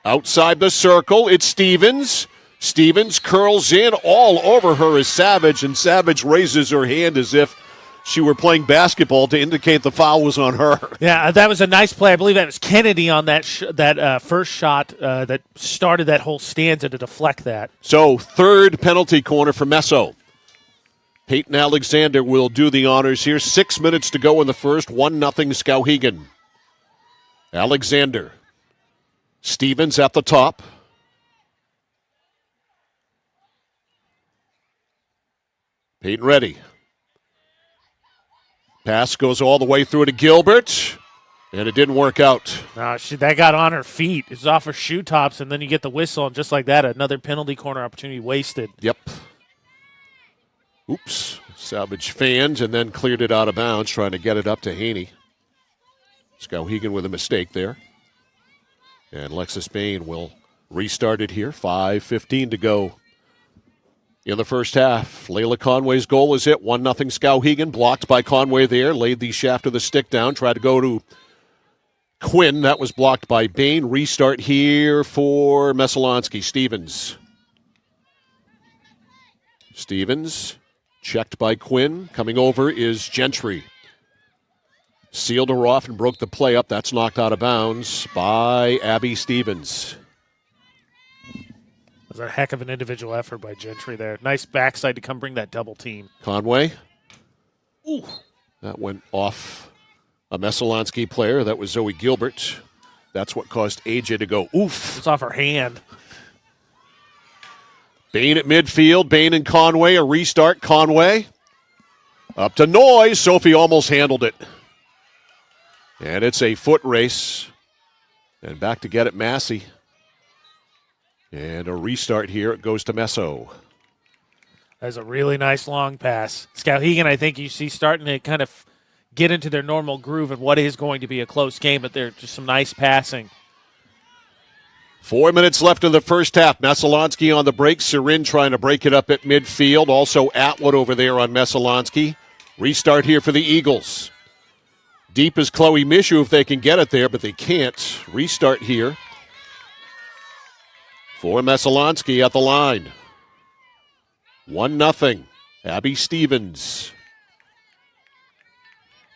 S2: Outside the circle, it's Stevens. Stevens curls in. All over her is Savage, and Savage raises her hand as if she were playing basketball to indicate the foul was on her.
S3: Yeah, that was a nice play. I believe that was Kennedy on that first shot that started that whole stanza to deflect that.
S2: So, third penalty corner for Messo. Peyton Alexander will do the honors here. 6 minutes to go in the first. 1-0 Skowhegan. Alexander. Stevens at the top. Peyton ready. Pass goes all the way through to Gilbert, and it didn't work out.
S3: No, that got on her feet. It's off her shoe tops, and then you get the whistle, and just like that, another penalty corner opportunity wasted.
S2: Yep. Oops. Savage fanned and then cleared it out of bounds, trying to get it up to Haney. Skowhegan with a mistake there. And Lexus Bain will restart it here. 5:15 to go in the first half. Layla Conway's goal is hit. 1-0 Skowhegan. Blocked by Conway there. Laid the shaft of the stick down. Tried to go to Quinn. That was blocked by Bain. Restart here for Messalonskee. Stevens. Checked by Quinn. Coming over is Gentry. Sealed her off and broke the play up. That's knocked out of bounds by Abby Stevens.
S3: That was a heck of an individual effort by Gentry there. Nice backside to come bring that double team.
S2: Conway.
S3: Ooh.
S2: That went off a Messalonskee player. That was Zoe Gilbert. That's what caused AJ to go oof.
S3: It's off her hand.
S2: Bain at midfield. Bain and Conway. A restart. Conway. Up to Noyes. Sophie almost handled it. And it's a foot race. And back to get it, Massey. And a restart here. It goes to Messo.
S3: That's a really nice long pass. Skowhegan, I think you see starting to kind of get into their normal groove and what is going to be a close game, but they're just some nice passing.
S2: 4 minutes left in the first half. Messalonskee on the break. Serin trying to break it up at midfield. Also Atwood over there on Messalonskee. Restart here for the Eagles. Deep is Chloe Mishu if they can get it there, but they can't. Restart here for Messalonskee at the line. 1-0. Abby Stevens.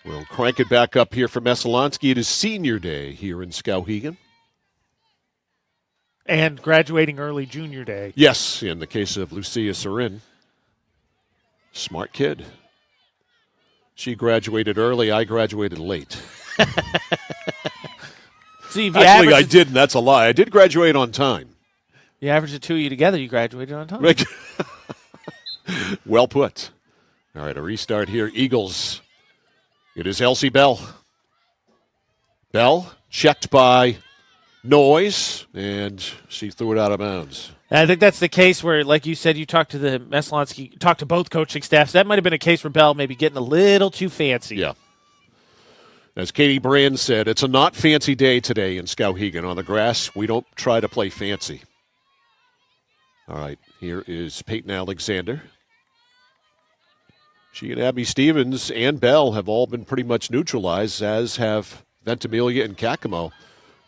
S2: We'll crank it back up here for Messalonskee. It is senior day here in Skowhegan.
S3: And graduating early junior day.
S2: Yes, in the case of Lucia Serin. Smart kid. She graduated early. I graduated late.
S3: See,
S2: actually, I didn't. That's a lie. I did graduate on time.
S3: You average the two of you together, you graduated on time.
S2: Well put. All right, a restart here. Eagles. It is Elsie Bell. Bell checked by Noyes, and she threw it out of bounds.
S3: And I think that's the case where, like you said, you talked to the Messalonskee, talked to both coaching staffs. That might have been a case where Bell maybe getting a little too fancy.
S2: Yeah. As Katie Brand said, it's a not fancy day today in Skowhegan. On the grass, we don't try to play fancy. All right, here is Peyton Alexander. She and Abby Stevens and Bell have all been pretty much neutralized, as have Ventimiglia and Kakamo.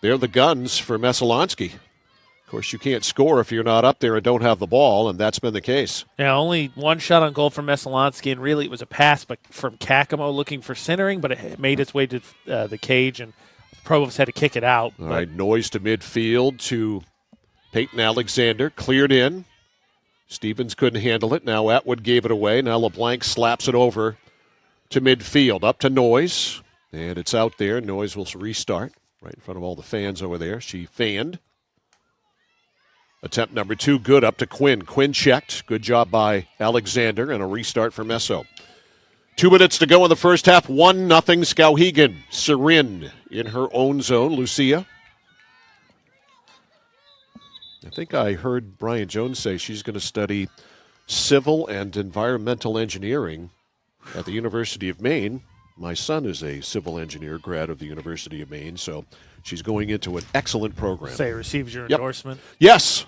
S2: They're the guns for Messalonskee. Of course, you can't score if you're not up there and don't have the ball, and that's been the case.
S3: Yeah, only one shot on goal from Messalonskee, and really it was a pass from Kakamo looking for centering, but it made its way to the cage, and Provost had to kick it out.
S2: All right, Noyes to midfield to Peyton Alexander. Cleared in. Stevens couldn't handle it. Now Atwood gave it away. Now LeBlanc slaps it over to midfield. Up to Noyes, and it's out there. Noyes will restart right in front of all the fans over there. She fanned. Attempt number 2, good, up to Quinn. Quinn checked. Good job by Alexander, and a restart for Messo. 2 minutes to go in the first half. 1-0 Skowhegan. Serin in her own zone. Lucia. I think I heard Brian Jones say she's going to study civil and environmental engineering at the University of Maine. My son is a civil engineer grad of the University of Maine, so she's going into an excellent program.
S3: Say receives your endorsement.
S2: Yes.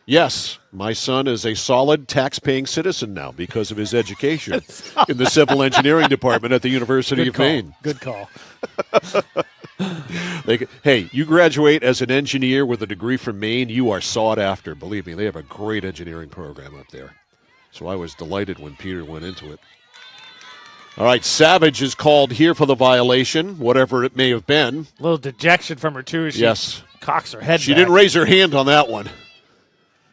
S2: Yes. My son is a solid tax-paying citizen now because of his education in the civil engineering department at the University of Maine.
S3: Good call.
S2: Hey, you graduate as an engineer with a degree from Maine, you are sought after. Believe me, they have a great engineering program up there. So I was delighted when Peter went into it. All right, Savage is called here for the violation, whatever it may have been.
S3: A little dejection from her, too. She cocks her head
S2: She
S3: back.
S2: didn't raise her hand on that one.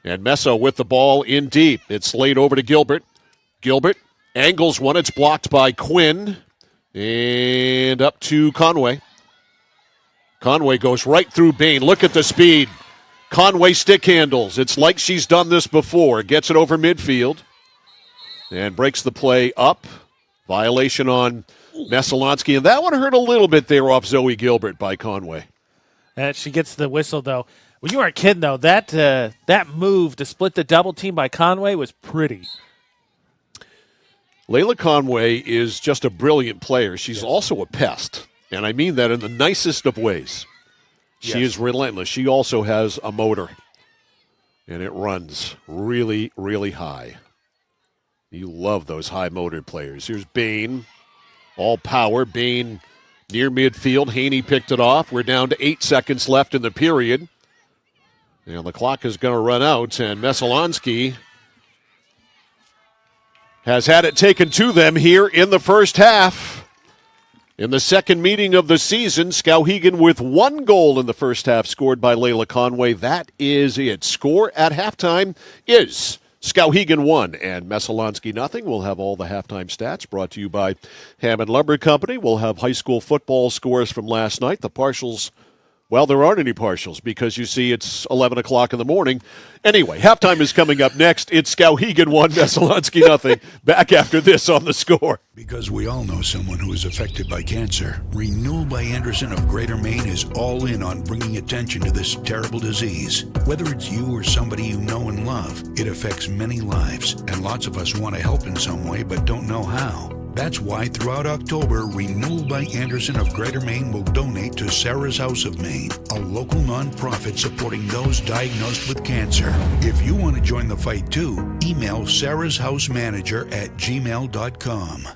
S2: And Messo with the ball in deep. It's laid over to Gilbert. Gilbert angles one. It's blocked by Quinn. And up to Conway. Conway goes right through Bain. Look at the speed. Conway stick handles. It's like she's done this before. Gets it over midfield. And breaks the play up. Violation on Messalonskee. And that one hurt a little bit there off Zoe Gilbert by Conway.
S3: She gets the whistle, though. When you weren't kidding, though, that move to split the double team by Conway was pretty.
S2: Layla Conway is just a brilliant player. She's also a pest, and I mean that in the nicest of ways. She is relentless. She also has a motor, and it runs really, really high. You love those high-motored players. Here's Bain, all power. Bain near midfield. Haney picked it off. We're down to 8 seconds left in the period. And the clock is going to run out, and Messalonskee has had it taken to them here in the first half. In the second meeting of the season, Skowhegan with 1 goal in the first half scored by Layla Conway. That is it. Score at halftime is Skowhegan 1 and Messalonskee nothing. We'll have all the halftime stats brought to you by Hammond Lumber Company. We'll have high school football scores from last night. The partials, well, there aren't any partials because you see it's 11 o'clock in the morning. Anyway, halftime is coming up next. It's Skowhegan 1, Messalonskee nothing. Back after this on The Score.
S1: Because we all know someone who is affected by cancer, Renewal by Anderson of Greater Maine is all in on bringing attention to this terrible disease. Whether it's you or somebody you know and love, it affects many lives, and lots of us want to help in some way but don't know how. That's why throughout October, Renewal by Anderson of Greater Maine will donate to Sarah's House of Maine, a local nonprofit supporting those diagnosed with cancer. If you want to join the fight too, email sarahshousemanager@gmail.com.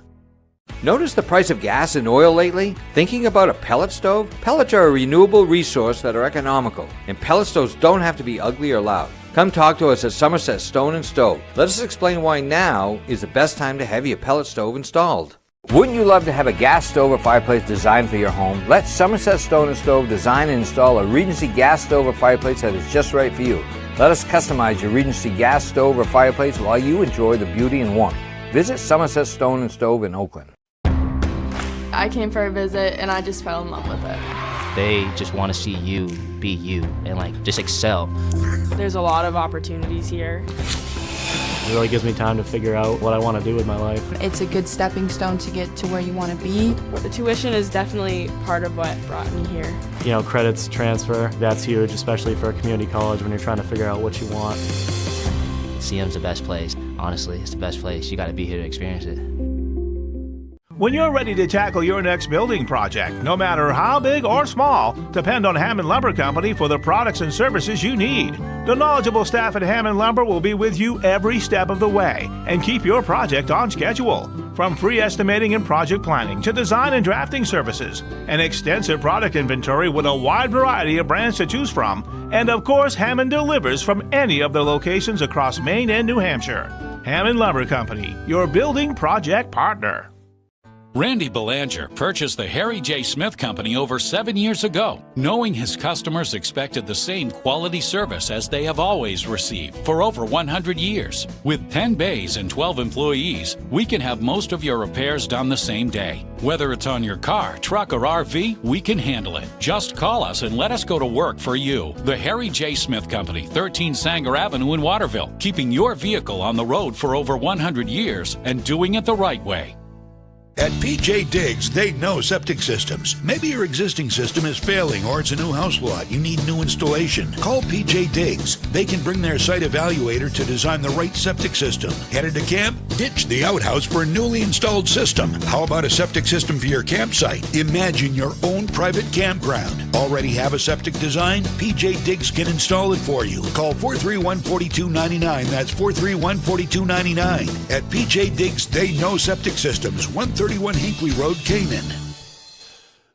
S7: Notice the price of gas and oil lately? Thinking about a pellet stove? Pellets are a renewable resource that are economical, and pellet stoves don't have to be ugly or loud. Come talk to us at Somerset Stone & Stove. Let us explain why now is the best time to have your pellet stove installed. Wouldn't you love to have a gas stove or fireplace designed for your home? Let Somerset Stone & Stove design and install a Regency gas stove or fireplace that is just right for you. Let us customize your Regency gas stove or fireplace while you enjoy the beauty and warmth. Visit Somerset Stone & Stove in Oakland.
S11: I came for a visit and I just fell in love with it.
S12: They just want to see you be you and just excel.
S11: There's a lot of opportunities here.
S13: It really gives me time to figure out what I want to do with my life.
S14: It's a good stepping stone to get to where you want to be.
S11: The tuition is definitely part of what brought me here.
S13: You know, credits transfer, that's huge, especially for a community college when you're trying to figure out what you want.
S12: CM's the best place. Honestly, it's the best place. You got to be here to experience it.
S15: When you're ready to tackle your next building project, no matter how big or small, depend on Hammond Lumber Company for the products and services you need. The knowledgeable staff at Hammond Lumber will be with you every step of the way and keep your project on schedule. From free estimating and project planning to design and drafting services, an extensive product inventory with a wide variety of brands to choose from, and of course Hammond delivers from any of the locations across Maine and New Hampshire. Hammond Lumber Company, your building project partner.
S16: Randy Belanger purchased the Harry J. Smith Company over 7 years ago, knowing his customers expected the same quality service as they have always received for over 100 years. With 10 bays and 12 employees, we can have most of your repairs done the same day. Whether it's on your car, truck, or RV, we can handle it. Just call us and let us go to work for you. The Harry J. Smith Company, 13 Sanger Avenue in Waterville, keeping your vehicle on the road for over 100 years and doing it the right way.
S1: At PJ Diggs, they know septic systems. Maybe your existing system is failing or it's a new house lot. You need new installation. Call PJ Diggs. They can bring their site evaluator to design the right septic system. Headed to camp? Ditch the outhouse for a newly installed system. How about a septic system for your campsite? Imagine your own private campground. Already have a septic design? PJ Diggs can install it for you. Call 431-4299. That's 431-4299. At PJ Diggs, they know septic systems. 131 Hinkley Road, Canaan.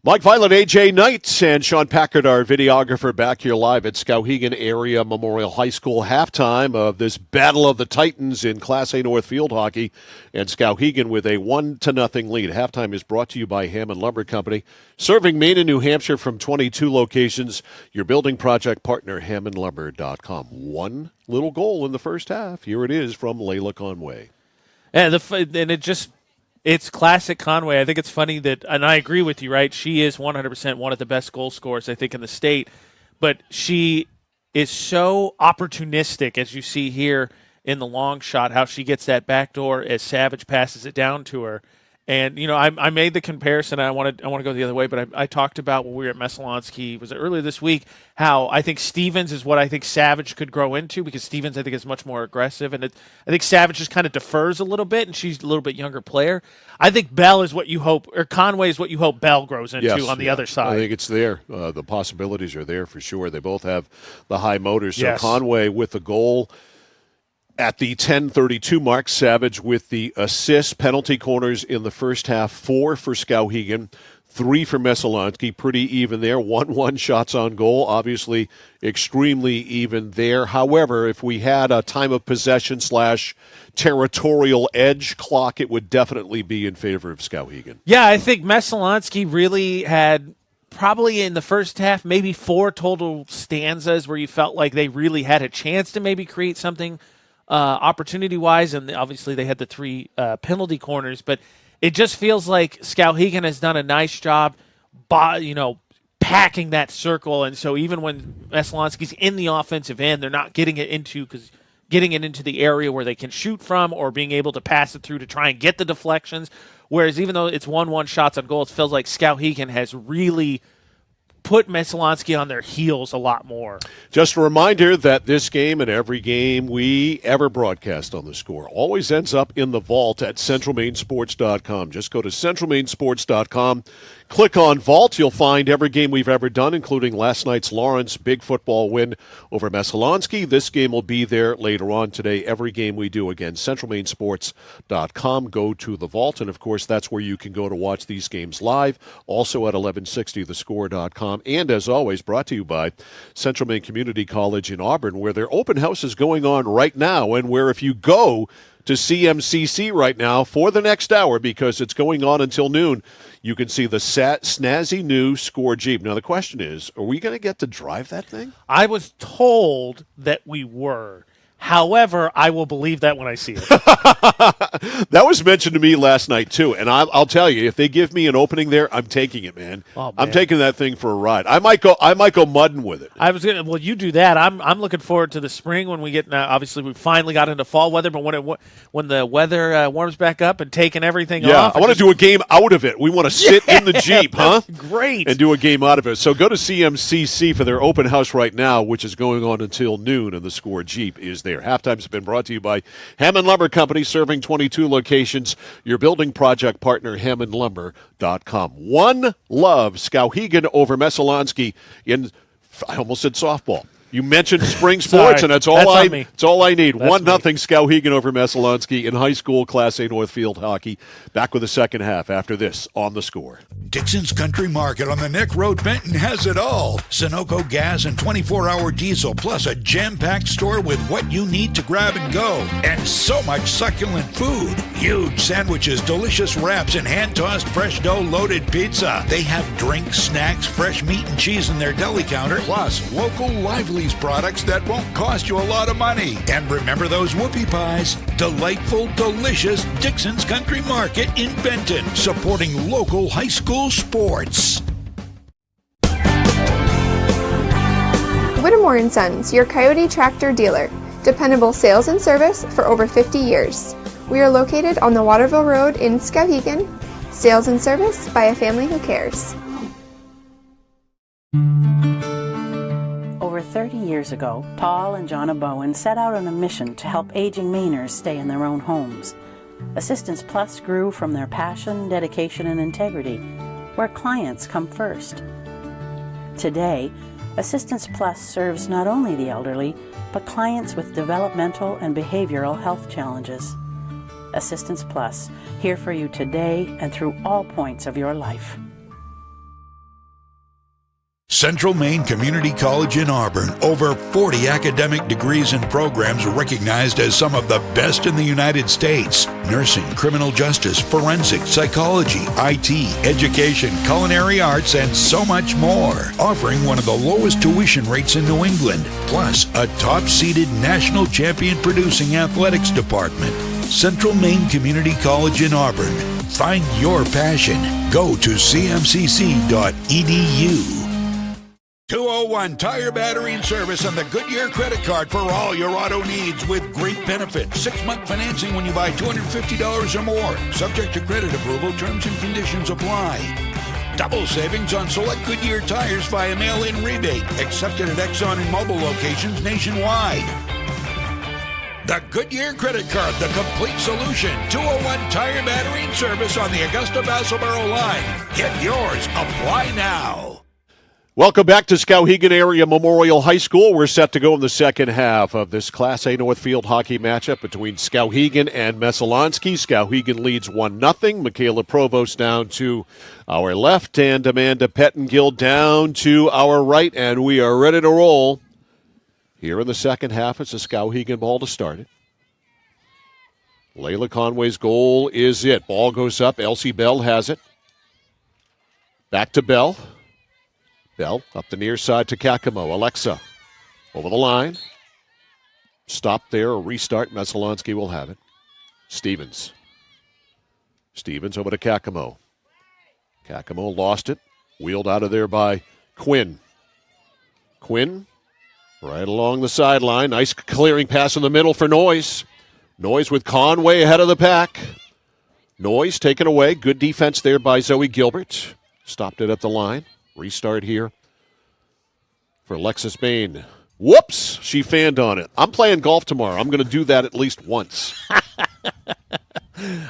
S2: Mike Violet, AJ Knight, and Sean Packard, our videographer, back here live at Skowhegan Area Memorial High School. Halftime of this Battle of the Titans in Class A North Field Hockey, and Skowhegan with a 1-0 lead. Halftime is brought to you by Hammond Lumber Company, serving Maine and New Hampshire from 22 locations. Your building project partner, HammondLumber.com. One little goal in the first half. Here it is from Layla Conway.
S3: And it's classic Conway. I think it's funny that, and I agree with you, right? She is 100% one of the best goal scorers, I think, in the state. But she is so opportunistic, as you see here in the long shot, how she gets that backdoor as Savage passes it down to her. And, I made the comparison, and I want to go the other way, but I talked about when we were at Messalonskee, was it earlier this week, how I think Stevens is what I think Savage could grow into, because Stevens, I think, is much more aggressive, and I think Savage just kind of defers a little bit, and she's a little bit younger player. I think Bell is what you hope, or Conway is what you hope Bell grows into on the other side.
S2: I think it's there. The possibilities are there for sure. They both have the high motors. So
S3: yes.
S2: Conway with the goal at the 10:32 mark. Savage with the assist. Penalty corners in the first half, 4 for Skowhegan, 3 for Messalonskee. Pretty even there. 1-1 shots on goal. Obviously extremely even there. However, if we had a time of possession / territorial edge clock, it would definitely be in favor of Skowhegan.
S3: Yeah, I think Messalonskee really had probably in the first half maybe 4 total stanzas where you felt like they really had a chance to maybe create something opportunity-wise, and obviously they had the 3 penalty corners, but it just feels like Skowhegan has done a nice job packing that circle, and so even when Messalonskee's in the offensive end, they're not getting it into the area where they can shoot from or being able to pass it through to try and get the deflections, whereas even though it's 1-1 shots on goal, it feels like Skowhegan has really put Messalonskee on their heels a lot more.
S2: Just a reminder that this game and every game we ever broadcast on The Score always ends up in the vault at centralmainsports.com. Just go to centralmainsports.com, click on Vault. You'll find every game we've ever done, including last night's Lawrence big football win over Messalonskee. This game will be there later on today. Every game we do, again, centralmainsports.com. Go to the Vault, and of course that's where you can go to watch these games live. Also at 1160thescore.com. And as always, brought to you by Central Maine Community College in Auburn, where their open house is going on right now, and where if you go to CMCC right now for the next hour, because it's going on until noon, you can see the snazzy new Score Jeep. Now the question is, are we going to get to drive that thing?
S3: I was told that we were. However, I will believe that when I see it.
S2: That was mentioned to me last night, too. And I'll tell you, if they give me an opening there, I'm taking it, man.
S3: Oh, man.
S2: I'm taking that thing for a ride. I might go mudding with it.
S3: Well, you do that. I'm looking forward to the spring when we get. Now, obviously, we finally got into fall weather, but when the weather warms back up and taking everything off.
S2: I want to do a game out of it. We want to sit in the Jeep, huh?
S3: Great.
S2: And do a game out of it. So go to CMCC for their open house right now, which is going on until noon, and the Score Jeep is there. Halftime's been brought to you by Hammond Lumber Company, serving 22 locations. Your building project partner, HammondLumber.com. One love, Skowhegan over Messalonskee in, I almost said softball. You mentioned spring sports, and that's all I need. 1-0 Skowhegan over Messalonskee in high school Class A Northfield hockey. Back with the second half after this on The Score.
S1: Dixon's Country Market on the Neck Road, Benton has it all. Sunoco gas and 24-hour diesel, plus a jam-packed store with what you need to grab and go. And so much succulent food. Huge sandwiches, delicious wraps, and hand-tossed fresh dough-loaded pizza. They have drinks, snacks, fresh meat and cheese in their deli counter, plus local Lively's products that won't cost you a lot of money. And remember those whoopie pies? Delightful, delicious Dixon's Country Market in Benton, supporting local high school sports.
S17: Whittemore & Sons, your Coyote tractor dealer. Dependable sales and service for over 50 years. We are located on the Waterville Road in Skowhegan. Sales and service by a family who cares.
S18: Over 30 years ago, Paul and Jonna Bowen set out on a mission to help aging Mainers stay in their own homes. Assistance Plus grew from their passion, dedication, and integrity, where clients come first. Today, Assistance Plus serves not only the elderly, but clients with developmental and behavioral health challenges. Assistance Plus, here for you today and through all points of your life.
S1: Central Maine Community College in Auburn. Over 40 academic degrees and programs recognized as some of the best in the United States. Nursing, criminal justice, forensics, psychology, IT, education, culinary arts, and so much more. Offering one of the lowest tuition rates in New England. Plus, a top-seeded national champion producing athletics department. Central Maine Community College in Auburn. Find your passion. Go to cmcc.edu. 201 Tire Battery and Service on the Goodyear credit card for all your auto needs with great benefits. 6-month financing when you buy $250 or more. Subject to credit approval, terms and conditions apply. Double savings on select Goodyear tires via mail-in rebate. Accepted at Exxon and Mobil locations nationwide. The Goodyear credit card, the complete solution. 201 Tire Battery and Service on the Augusta-Vassalboro line. Get yours. Apply now.
S2: Welcome back to Skowhegan Area Memorial High School. We're set to go in the second half of this Class A Northfield hockey matchup between Skowhegan and Messalonskee. Skowhegan leads 1-0. Michaela Provost down to our left and Amanda Pettengill down to our right. And we are ready to roll here in the second half. It's a Skowhegan ball to start it. Layla Conway's goal is it. Ball goes up. Elsie Bell has it. Back to Bell. Bell up the near side to Kakamo. Alexa over the line. Stop there or restart. Messalonskee will have it. Stevens. Stevens over to Kakamo. Kakamo lost it. Wheeled out of there by Quinn. Quinn right along the sideline. Nice clearing pass in the middle for Noyes. Noyes with Conway ahead of the pack. Noyes taken away. Good defense there by Zoe Gilbert. Stopped it at the line. Restart here for Alexis Bain. Whoops! She fanned on it. I'm playing golf tomorrow. I'm going to do that at least once.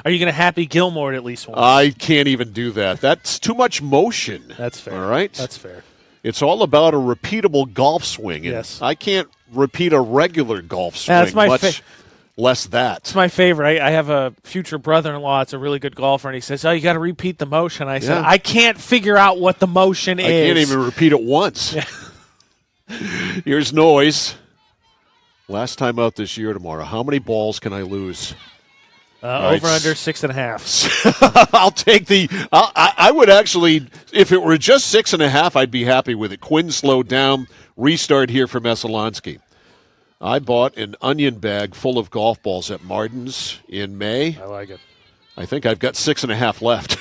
S3: Are you going to Happy Gilmore at least once?
S2: I can't even do that. That's too much motion.
S3: That's fair.
S2: All right?
S3: That's fair.
S2: It's all about a repeatable golf swing. And
S3: yes.
S2: I can't repeat a regular golf swing.
S3: That's my
S2: much less that.
S3: It's my favorite. I have a future brother-in-law. It's a really good golfer, and he says, "Oh, you got to repeat the motion." I said, "I can't figure out what the motion is.
S2: I can't even repeat it once."
S3: Yeah.
S2: Here's Noyes. Last time out this year tomorrow. How many balls can I lose?
S3: Over under 6.5.
S2: I'll take the. I would actually, if it were just 6.5, I'd be happy with it. Quinn slowed down. Restart here for Messalonskee. I bought an onion bag full of golf balls at Martin's in May.
S3: I like it.
S2: I think I've got 6.5 left.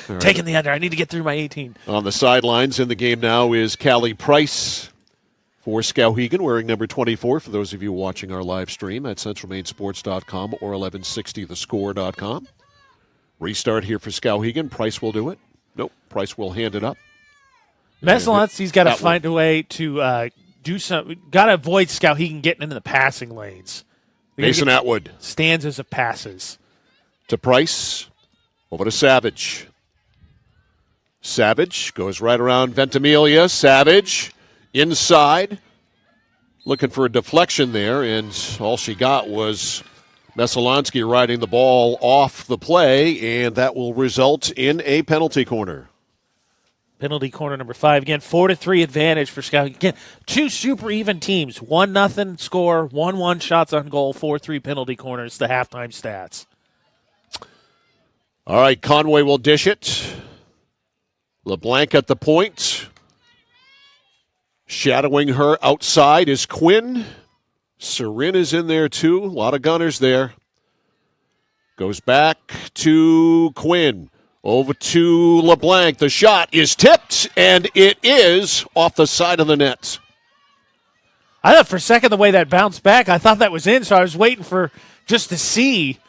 S2: Right.
S3: Taking the under. I need to get through my 18.
S2: On the sidelines in the game now is Callie Price for Skowhegan, wearing number 24, for those of you watching our live stream at centralmainsports.com or 1160thescore.com. Restart here for Skowhegan. Price will do it. Nope, Price will hand it up.
S3: Messalonskee's got to find a way to do something. Got to avoid Skowhegan getting into the passing lanes.
S2: Mason Atwood.
S3: Stanzas of passes.
S2: To Price. Over to Savage. Savage goes right around Ventimiglia. Savage inside. Looking for a deflection there, and all she got was Messalonskee riding the ball off the play, and that will result in a penalty corner.
S3: Penalty corner number 5. Again, 4-3 advantage for Skowhegan. Again, two super even teams. 1-0 score, 1-1 shots on goal, 4-3 penalty corners, the halftime stats.
S2: All right, Conway will dish it. LeBlanc at the point. Shadowing her outside is Quinn. Serin is in there too. A lot of gunners there. Goes back to Quinn. Over to LeBlanc. The shot is tipped, and it is off the side of the net.
S3: I thought for a second the way that bounced back, I thought that was in, so I was waiting for just to see.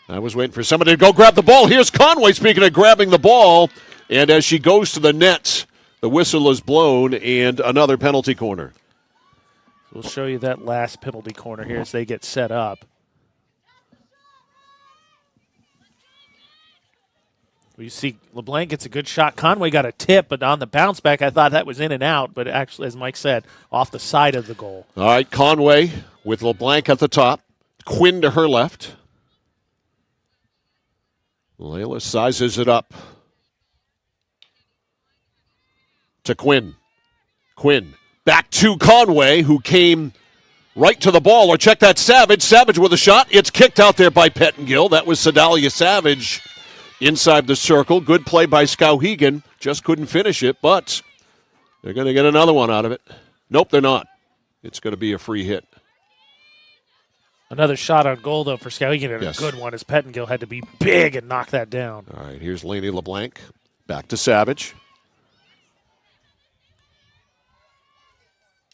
S2: I was waiting for somebody to go grab the ball. Here's Conway, speaking of grabbing the ball. And as she goes to the net, the whistle is blown and another penalty corner.
S3: We'll show you that last penalty corner here as they get set up. You see LeBlanc gets a good shot. Conway got a tip, but on the bounce back, I thought that was in and out, but actually, as Mike said, off the side of the goal.
S2: All right, Conway with LeBlanc at the top. Quinn to her left. Layla sizes it up to Quinn. Quinn back to Conway, who came right to the ball. Or check that, Savage. Savage with a shot. It's kicked out there by Pettengill. That was Sedalia Savage inside the circle. Good play by Skowhegan. Just couldn't finish it, but they're going to get another one out of it. Nope, they're not. It's going to be a free hit.
S3: Another shot on goal, though, for Skowhegan, and
S2: Yes.
S3: a good one as Pettengill had to be big and knock that down.
S2: All right, here's Lainey LeBlanc. Back to Savage.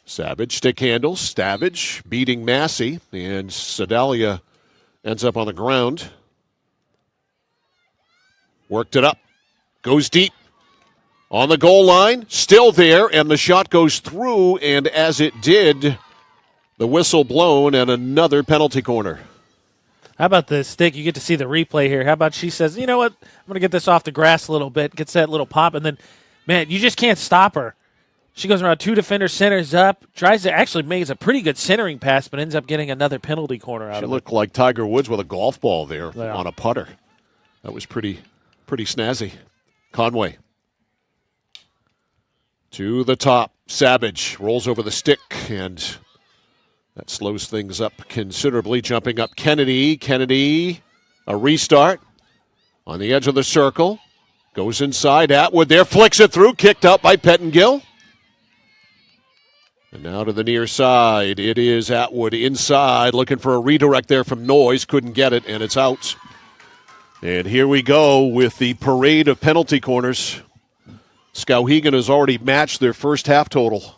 S2: Savage, stick handles. Savage beating Massey, and Sedalia ends up on the ground. Worked it up. Goes deep. On the goal line, still there, and the shot goes through, and as it did, the whistle blown and another penalty corner.
S3: How about the stick? You get to see the replay here. How about she says, you know what, I'm going to get this off the grass a little bit, gets that little pop, and then, man, you just can't stop her. She goes around two defenders, centers up, tries to actually make a pretty good centering pass, but ends up getting another penalty corner out of it.
S2: She looked like Tiger Woods with a golf ball there on a putter. That was pretty snazzy. Conway to the top. Savage rolls over the stick, and that slows things up considerably. Jumping up Kennedy. Kennedy, a restart on the edge of the circle. Goes inside. Atwood there, flicks it through. Kicked out by Pettengill. And now to the near side. It is Atwood inside, looking for a redirect there from Noyes. Couldn't get it, and it's out. And here we go with the parade of penalty corners. Skowhegan has already matched their first half total.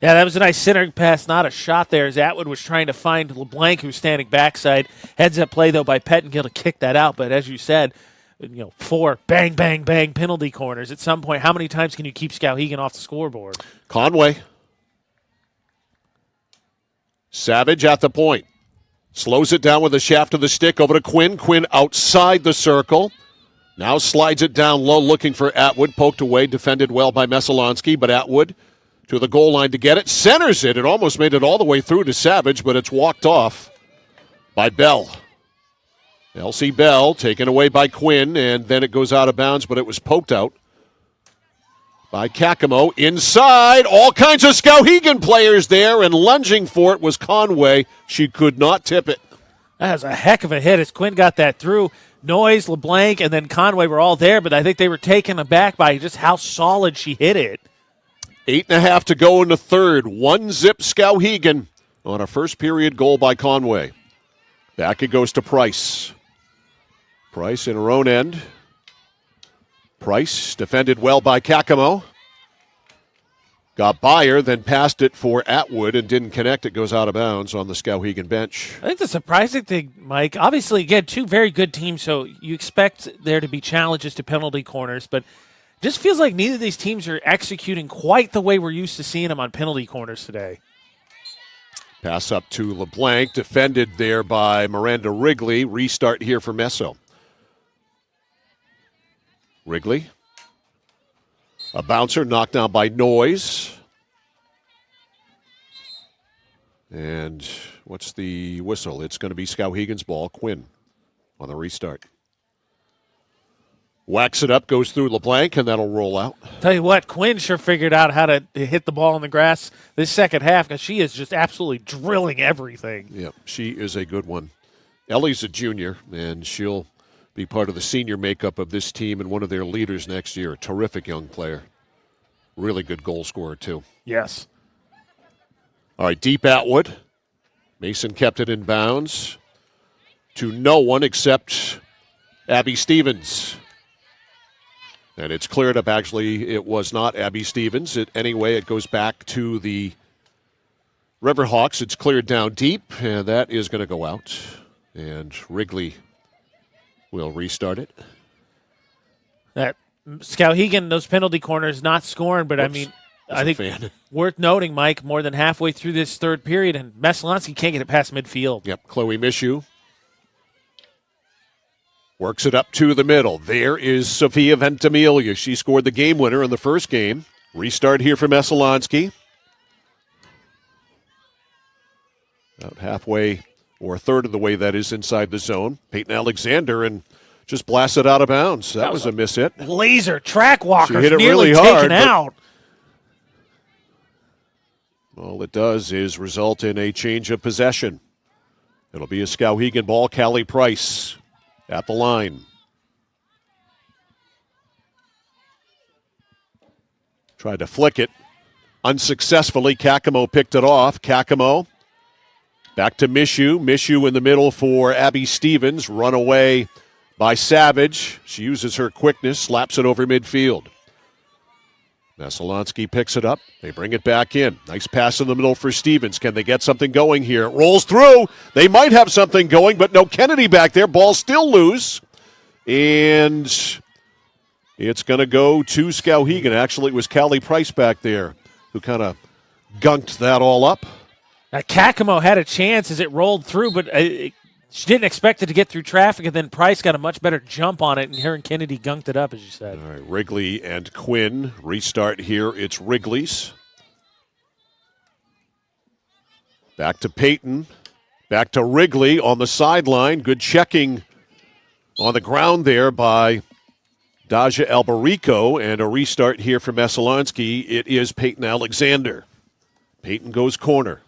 S3: Yeah, that was a nice centering pass, not a shot there, as Atwood was trying to find LeBlanc, who's standing backside. Heads up play, though, by Pettengill to kick that out. But as you said, 4 bang, bang, bang penalty corners. At some point, how many times can you keep Skowhegan off the scoreboard?
S2: Conway. Savage at the point. Slows it down with the shaft of the stick over to Quinn. Quinn outside the circle. Now slides it down low, looking for Atwood. Poked away, defended well by Messalonskee, but Atwood to the goal line to get it. Centers it. It almost made it all the way through to Savage, but it's walked off by Bell. Elsie Bell taken away by Quinn, and then it goes out of bounds, but it was poked out by Kakamo. Inside, all kinds of Skowhegan players there, and lunging for it was Conway. She could not tip it.
S3: That was a heck of a hit as Quinn got that through. Noyes, LeBlanc, and then Conway were all there, but I think they were taken aback by just how solid she hit it.
S2: 8.5 to go in the third. 1-0 Skowhegan on a first period goal by Conway. Back it goes to Price. Price in her own end. Price defended well by Kakamo. Got by her, then passed it for Atwood and didn't connect. It goes out of bounds on the Skowhegan bench.
S3: I think the surprising thing, Mike, obviously, again, two very good teams, so you expect there to be challenges to penalty corners, but just feels like neither of these teams are executing quite the way we're used to seeing them on penalty corners today.
S2: Pass up to LeBlanc, defended there by Miranda Wrigley. Restart here for Messo. Wrigley. A bouncer knocked down by Noyes. And what's the whistle? It's going to be Skowhegan's ball. Quinn on the restart. Whacks it up, goes through LeBlanc, and that'll roll out.
S3: Tell you what, Quinn sure figured out how to hit the ball in the grass this second half because she is just absolutely drilling everything.
S2: Yeah, she is a good one. Ellie's a junior, and she'll be part of the senior makeup of this team and one of their leaders next year. A terrific young player. Really good goal scorer, too.
S3: Yes.
S2: All right, deep Atwood. Mason kept it in bounds to no one except Abby Stevens. And it's cleared up. Actually, it was not Abby Stevens. Anyway, it goes back to the Riverhawks. It's cleared down deep, and that is going to go out. And Wrigley We'll restart it.
S3: That Skowhegan, those penalty corners not scoring, but
S2: Whoops.
S3: I mean,
S2: As
S3: I
S2: a
S3: think
S2: fan.
S3: worth noting, Mike, more than halfway through this third period, and Messalonskee can't get it past midfield.
S2: Yep, Chloe Mishu works it up to the middle. There is Sophia Ventimiglia. She scored the game winner in the first game. Restart here for Messalonskee. About halfway, or a third of the way, that is, inside the zone. Peyton Alexander, and just blasted out of bounds. That was a miss hit.
S3: Laser track walker.
S2: She hit it
S3: nearly
S2: really hard,
S3: taken
S2: but
S3: out.
S2: all it does is result in a change of possession. It'll be a Skowhegan ball. Callie Price at the line. Tried to flick it. Unsuccessfully, Kakamo picked it off. Kakamo back to Mishu. Mishu in the middle for Abby Stevens. Run away by Savage. She uses her quickness, slaps it over midfield. Messalonskee picks it up. They bring it back in. Nice pass in the middle for Stevens. Can they get something going here? It rolls through. They might have something going, but no Kennedy back there. Ball still loose. And it's going to go to Skowhegan. Actually, it was Callie Price back there who kind of gunked that all up.
S3: Now, Kakamo had a chance as it rolled through, but she didn't expect it to get through traffic, and then Price got a much better jump on it, and her and Kennedy gunked it up, as you said.
S2: All right, Wrigley and Quinn restart here. It's Wrigley's. Back to Peyton. Back to Wrigley on the sideline. Good checking on the ground there by Daja Albarico, and a restart here for Messalonskee. It is Peyton Alexander. Peyton goes corner.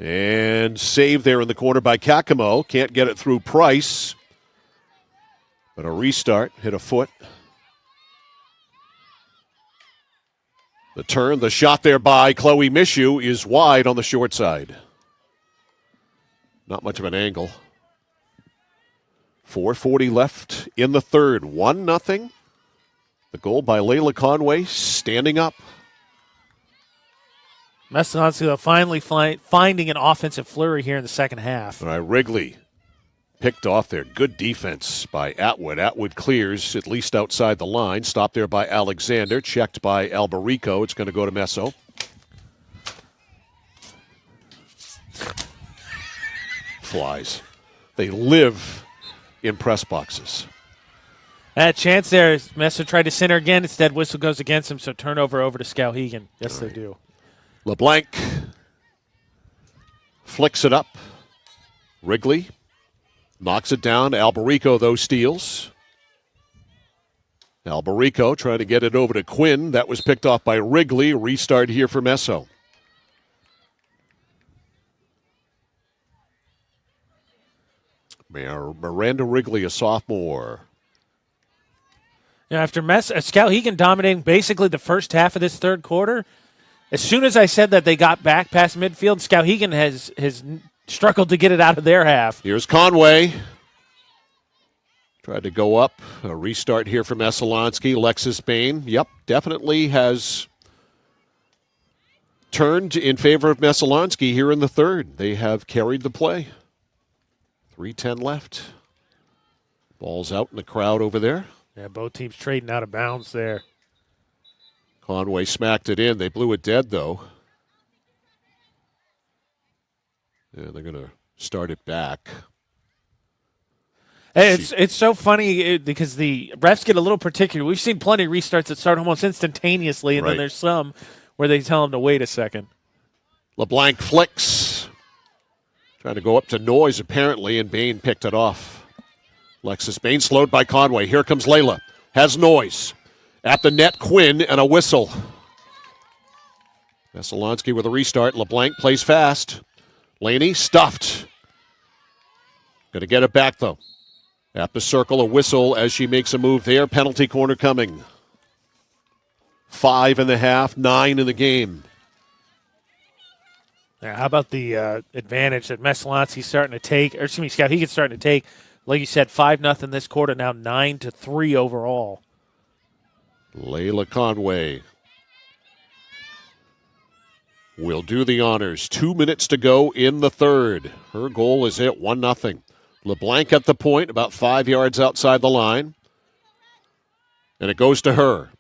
S2: And save there in the corner by Kakamo. Can't get it through Price. But a restart. Hit a foot. The turn. The shot there by Chloe Mishu is wide on the short side. Not much of an angle. 4:40 left in the third. 1-0. The goal by Layla Conway standing up.
S3: Messalonskee finally finding an offensive flurry here in the second half.
S2: All right, Wrigley picked off there. Good defense by Atwood. Atwood clears at least outside the line. Stopped there by Alexander. Checked by Albarico. It's going to go to Messo. Flies. They live in press boxes.
S3: That chance there. Messo tried to center again. Instead, whistle goes against him, so turnover over to Skowhegan. Yes, they do.
S2: LeBlanc flicks it up. Wrigley knocks it down. Albarico, though, steals. Albarico trying to get it over to Quinn. That was picked off by Wrigley. Restart here for Messo. Miranda Wrigley, a sophomore.
S3: After Skowhegan dominating basically the first half of this third quarter, as soon as I said that they got back past midfield, Skowhegan has struggled to get it out of their half.
S2: Here's Conway. Tried to go up. A restart here for Messalonskee. Lexus Bain, definitely has turned in favor of Messalonskee here in the third. They have carried the play. 3:10 left. Ball's out in the crowd over there.
S3: Yeah, both teams trading out of bounds there.
S2: Conway smacked it in. They blew it dead, though. Yeah, they're going to start it back.
S3: Hey, it's so funny because the refs get a little particular. We've seen plenty of restarts that start almost instantaneously, and then there's some where they tell them to wait a second.
S2: LeBlanc flicks. Trying to go up to Noyes, apparently, and Bain picked it off. Lexus Bain slowed by Conway. Here comes Layla. Has Noyes. At the net, Quinn, and a whistle. Messalonskee with a restart. LeBlanc plays fast. Laney stuffed. Going to get it back, though. At the circle, a whistle as she makes a move there. Penalty corner coming. 5.5, 9 in the game.
S3: Now, how about the advantage that Messalonskee's starting to take, or excuse me, Skowhegan's starting to take? Like you said, 5-0 this quarter, now 9-3 overall.
S2: Layla Conway will do the honors. 2 minutes to go in the third. Her goal is at 1-0. LeBlanc at the point, about 5 yards outside the line. And it goes to her.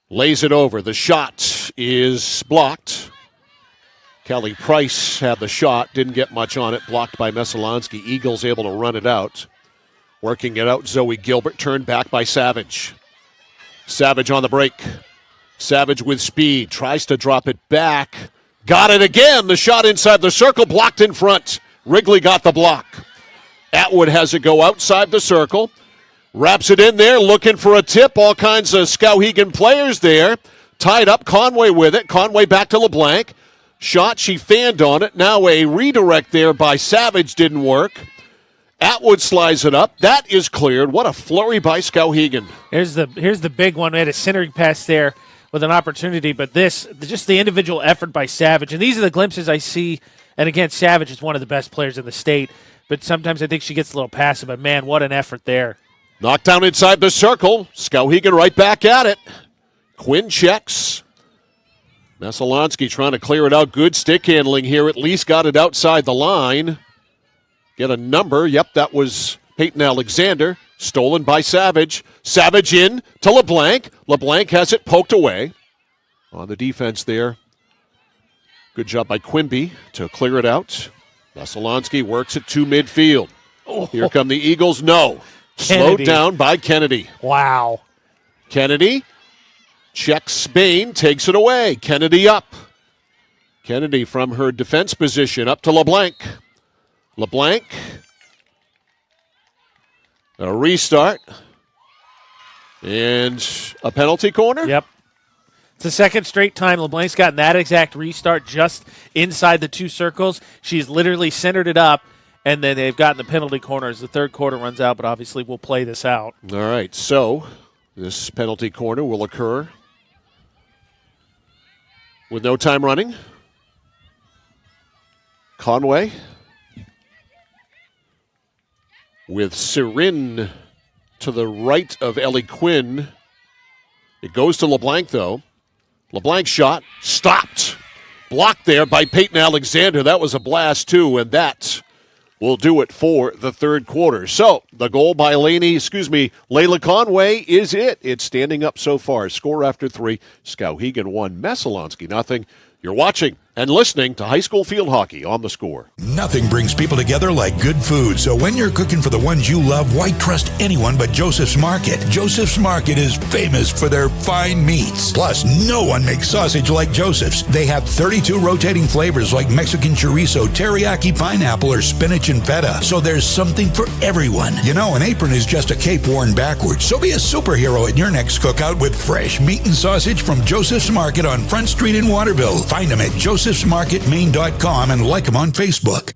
S2: Lays it over. The shot is blocked. Kelly Price had the shot. Didn't get much on it. Blocked by Messalonskee. Eagles able to run it out. Working it out, Zoe Gilbert. Turned back by Savage. Savage on the break. Savage with speed. Tries to drop it back. Got it again. The shot inside the circle. Blocked in front. Wrigley got the block. Atwood has it go outside the circle. Wraps it in there, looking for a tip. All kinds of Skowhegan players there. Tied up, Conway with it. Conway back to LeBlanc. Shot, she fanned on it. Now a redirect there by Savage didn't work. Atwood slides it up. That is cleared. What a flurry by Skowhegan.
S3: Here's the big one. We had a centering pass there with an opportunity, but just the individual effort by Savage. And these are the glimpses I see. And again, Savage is one of the best players in the state, but sometimes I think she gets a little passive. But man, what an effort there.
S2: Knocked down inside the circle. Skowhegan right back at it. Quinn checks. Messalonskee trying to clear it out. Good stick handling here. At least got it outside the line. Get a number. Yep, that was Peyton Alexander. Stolen by Savage. Savage in to LeBlanc. LeBlanc has it poked away. On the defense there. Good job by Quimby to clear it out. Messalonskee works it to midfield. Oh. Here come the Eagles. No. Slowed down by Kennedy.
S3: Wow.
S2: Kennedy checks Spain, takes it away. Kennedy up. Kennedy from her defense position up to LeBlanc. LeBlanc. A restart. And a penalty corner?
S3: Yep. It's the second straight time LeBlanc's gotten that exact restart just inside the two circles. She's literally centered it up. And then they've gotten the penalty corner as the third quarter runs out, but obviously we'll play this out.
S2: All right, so this penalty corner will occur with no time running. Conway with Sirin to the right of Ellie Quinn. It goes to LeBlanc, though. LeBlanc shot, stopped. Blocked there by Peyton Alexander. That was a blast, too, and that will do it for the third quarter. So the goal by Layla Conway is it. It's standing up so far. Score after 3. Skowhegan 1, Messalonskee nothing. You're watching and listening to high school field hockey on The Score.
S1: Nothing brings people together like good food. So when you're cooking for the ones you love, why trust anyone but Joseph's Market? Joseph's Market is famous for their fine meats. Plus, no one makes sausage like Joseph's. They have 32 rotating flavors like Mexican chorizo, teriyaki pineapple, or spinach and feta. So there's something for everyone. You know, an apron is just a cape worn backwards. So be a superhero at your next cookout with fresh meat and sausage from Joseph's Market on Front Street in Waterville. Find them at josephsmarketmaine.com and like them on Facebook.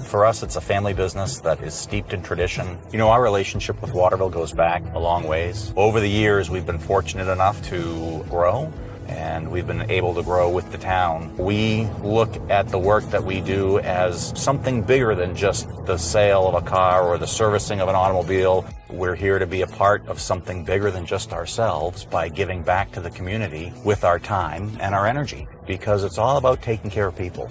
S4: For us, it's a family business that is steeped in tradition. You know, our relationship with Waterville goes back a long ways. Over the years, we've been fortunate enough to grow, and we've been able to grow with the town. We look at the work that we do as something bigger than just the sale of a car or the servicing of an automobile. We're here to be a part of something bigger than just ourselves by giving back to the community with our time and our energy, because it's all about taking care of people.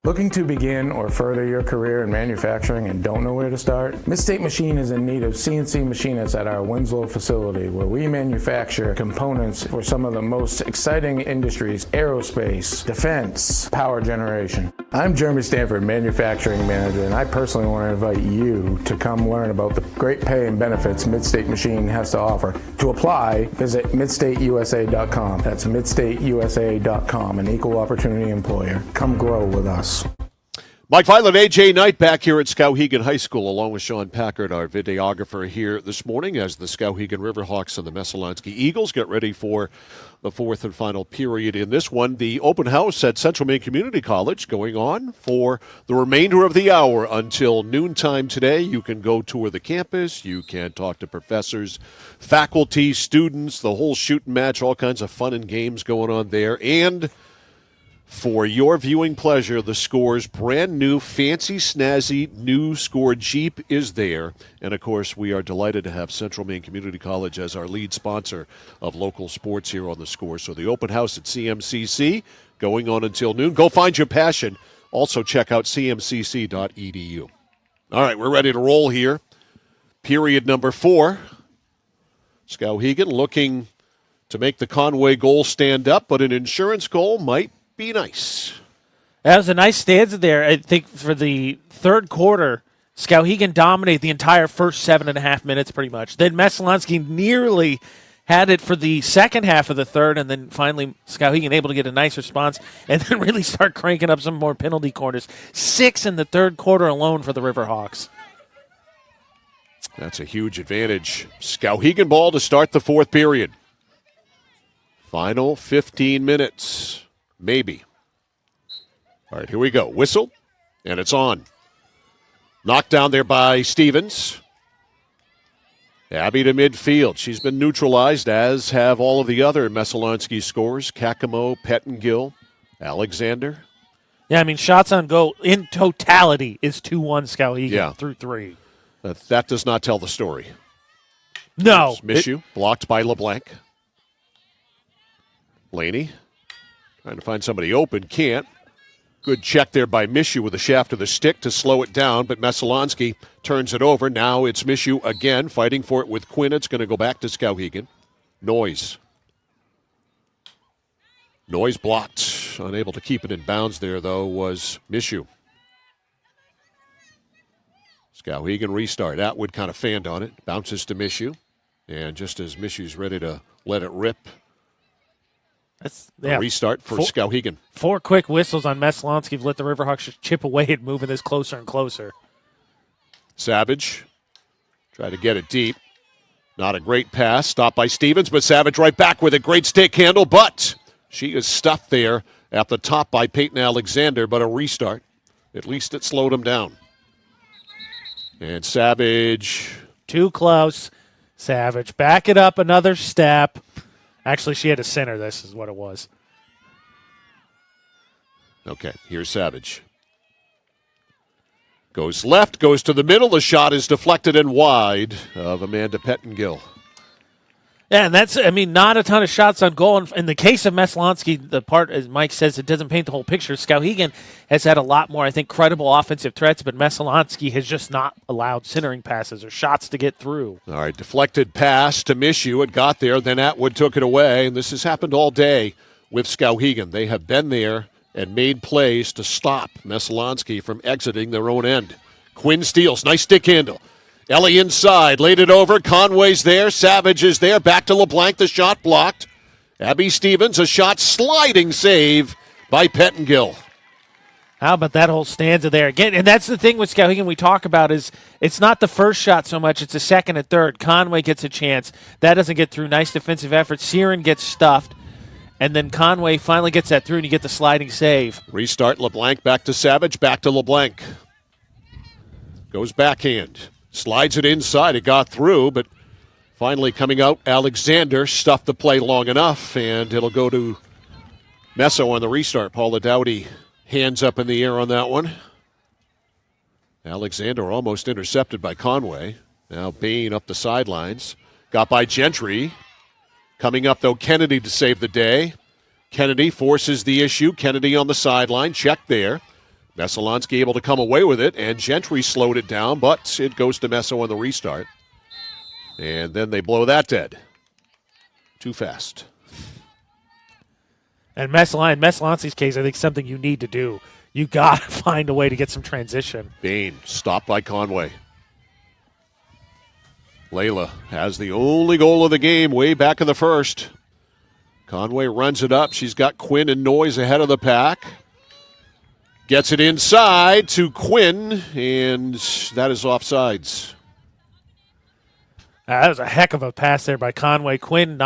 S6: Looking to begin or further your career in manufacturing and don't know where to start? Midstate Machine is in need of CNC machinists at our Winslow facility, where we manufacture components for some of the most exciting industries: aerospace, defense, power generation. I'm Jeremy Stanford, manufacturing manager, and I personally want to invite you to come learn about the great pay and benefits Midstate Machine has to offer. To apply, visit midstateusa.com. That's midstateusa.com, an equal opportunity employer. Come grow with us.
S2: Mike Violet, AJ Knight back here at Skowhegan High School, along with Sean Packard, our videographer, here this morning as the Skowhegan Riverhawks and the Messalonskee Eagles get ready for the fourth and final period in this one. The open house at Central Maine Community College going on for the remainder of the hour until noontime today. You can go tour the campus. You can talk to professors, faculty, students, the whole shooting match, all kinds of fun and games going on there. And for your viewing pleasure, the Score's brand new, fancy, snazzy, new Score Jeep is there. And, of course, we are delighted to have Central Maine Community College as our lead sponsor of local sports here on the Score. So the open house at CMCC going on until noon. Go find your passion Also, check out cmcc.edu. All right, we're ready to roll here. Period number 4. Skowhegan looking to make the Conway goal stand up, but an insurance goal might be nice.
S3: That was a nice stanza there. I think for the third quarter, Skowhegan dominated the entire first 7.5 minutes pretty much. Then Messalonskee nearly had it for the second half of the third, and then finally Skowhegan able to get a nice response and then really start cranking up some more penalty corners. 6 in the third quarter alone for the Riverhawks.
S2: That's a huge advantage. Skowhegan ball to start the fourth period. Final 15 minutes, maybe. All right, here we go. Whistle, and it's on. Knocked down there by Stevens. Abby to midfield. She's been neutralized, as have all of the other Messalonskee scorers. Kakamo, Pettengill, Alexander.
S3: Yeah, I mean, shots on goal in totality is 2-1 Skowhegan through 3.
S2: That does not tell the story.
S3: No.
S2: Mishu, blocked by LeBlanc. Laney, trying to find somebody open, can't. Good check there by Mishu with the shaft of the stick to slow it down, but Messalonskee turns it over. Now it's Mishu again, fighting for it with Quinn. It's going to go back to Skowhegan. Noise blocked. Unable to keep it in bounds there, though, was Mishu. Skowhegan restart. Atwood kind of fanned on it. Bounces to Mishu. And just as Mishu's ready to let it rip, restart for Skowhegan.
S3: 4 quick whistles on Messalonskee let the Riverhawks just chip away at moving this closer and closer.
S2: Savage tried to get it deep. Not a great pass. Stopped by Stevens, but Savage right back with a great stick handle. But she is stuffed there at the top by Peyton Alexander, but a restart. At least it slowed him down. And Savage.
S3: Too close. Savage. Back it up another step. Actually, she had to center this is what it was.
S2: Okay, here's Savage. Goes left, goes to the middle. The shot is deflected and wide of Amanda Pettengill.
S3: Yeah, and that's, I mean, not a ton of shots on goal. In the case of Messalonskee, the part, as Mike says, it doesn't paint the whole picture. Skowhegan has had a lot more, I think, credible offensive threats, but Messalonskee has just not allowed centering passes or shots to get through.
S2: All right, deflected pass to Mishu. It got there, then Atwood took it away, and this has happened all day with Skowhegan. They have been there and made plays to stop Messalonskee from exiting their own end. Quinn steals, nice stick handle. Ellie inside, laid it over. Conway's there. Savage is there. Back to LeBlanc. The shot blocked. Abby Stevens, a shot sliding save by Pettengill.
S3: How about that whole stanza there? Again, and that's the thing with Skowhegan we talk about is it's not the first shot so much, it's the second and third. Conway gets a chance. That doesn't get through. Nice defensive effort. Siren gets stuffed. And then Conway finally gets that through and you get the sliding save.
S2: Restart LeBlanc. Back to Savage. Back to LeBlanc. Goes backhand. Slides it inside. It got through, but finally coming out, Alexander stuffed the play long enough, and it'll go to Messo on the restart. Paula Dowdy hands up in the air on that one. Alexander almost intercepted by Conway. Now Bain up the sidelines. Got by Gentry. Coming up, though, Kennedy to save the day. Kennedy forces the issue. Kennedy on the sideline. Check there. Messalonskee able to come away with it, and Gentry slowed it down, but it goes to Messo on the restart. And then they blow that dead. Too fast.
S3: And Messalonskee's case, I think something you need to do. You got to find a way to get some transition.
S2: Bain stopped by Conway. Layla has the only goal of the game way back in the first. Conway runs it up. She's got Quinn and Noyes ahead of the pack. Gets it inside to Quinn, and that is offsides.
S3: That was a heck of a pass there by Conway. Quinn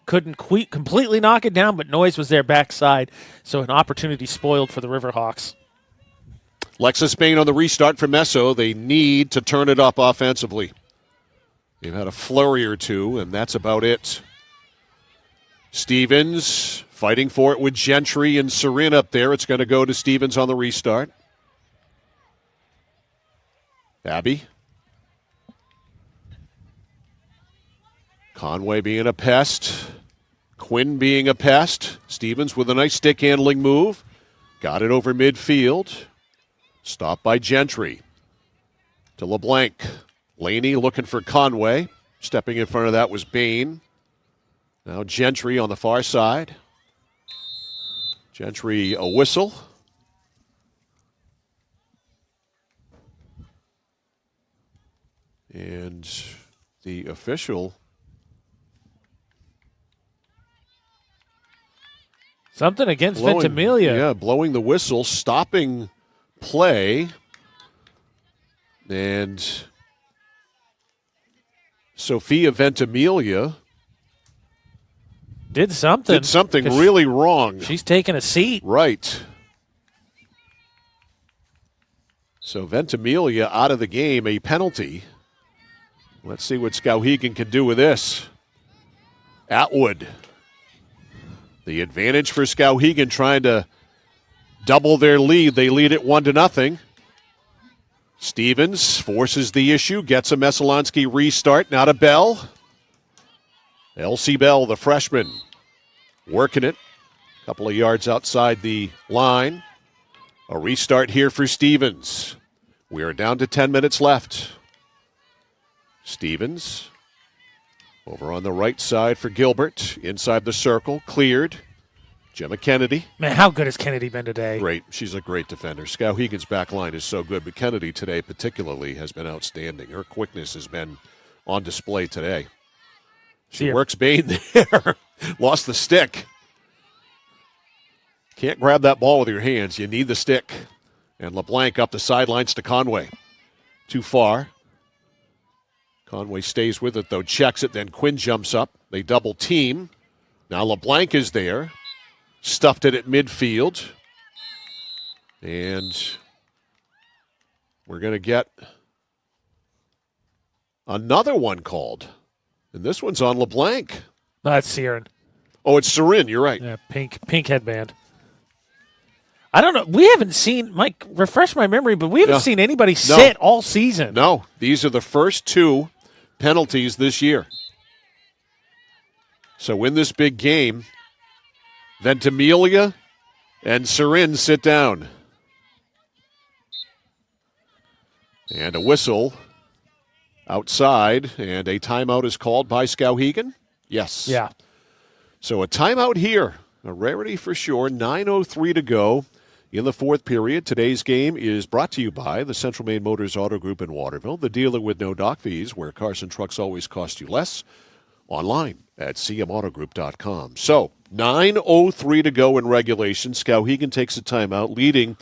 S3: couldn't completely knock it down, but Noyes was there backside, so an opportunity spoiled for the Riverhawks.
S2: Lexus Bain on the restart for Messo. They need to turn it up offensively. They've had a flurry or two, and that's about it. Stevens fighting for it with Gentry and Sarin up there. It's going to go to Stevens on the restart. Abby. Conway being a pest. Quinn being a pest. Stevens with a nice stick handling move. Got it over midfield. Stop by Gentry. To LeBlanc. Laney looking for Conway. Stepping in front of that was Bain. Now Gentry on the far side. Gentry, a whistle. And the official.
S3: Something against Ventimiglia.
S2: Yeah, blowing the whistle, stopping play. And Sophia Ventimiglia
S3: did something
S2: really wrong.
S3: She's taking a seat.
S2: Right. So Ventimiglia out of the game, a penalty. Let's see what Skowhegan can do with this. Atwood. The advantage for Skowhegan trying to double their lead. They lead it 1-0. Stevens forces the issue, gets a Messalonskee restart. Now to Bell. Elsie Bell, the freshman, working it. A couple of yards outside the line. A restart here for Stevens. We are down to 10 minutes left. Stevens over on the right side for Gilbert. Inside the circle, cleared. Gemma Kennedy.
S3: Man, how good has Kennedy been today?
S2: Great. She's a great defender. Skowhegan's back line is so good, but Kennedy today particularly has been outstanding. Her quickness has been on display today. She works Bain there. Lost the stick. Can't grab that ball with your hands. You need the stick. And LeBlanc up the sidelines to Conway. Too far. Conway stays with it, though. Checks it. Then Quinn jumps up. They double team. Now LeBlanc is there. Stuffed it at midfield. And we're going to get another one called. And this one's on LeBlanc.
S3: No, that's Siren.
S2: Oh, it's Siren. You're right.
S3: Yeah, pink headband. I don't know. We haven't seen, Mike, refresh my memory, but we haven't seen anybody sit all season.
S2: No, these are the first two penalties this year. So in this big game, Ventimiglia and Siren sit down. And a whistle outside, and a timeout is called by Skowhegan? Yes.
S3: Yeah.
S2: So a timeout here, a rarity for sure. 9:03 to go in the fourth period. Today's game is brought to you by the Central Maine Motors Auto Group in Waterville, the dealer with no dock fees, where cars and trucks always cost you less. Online at cmautogroup.com. So 9:03 to go in regulation. Skowhegan takes a timeout, leading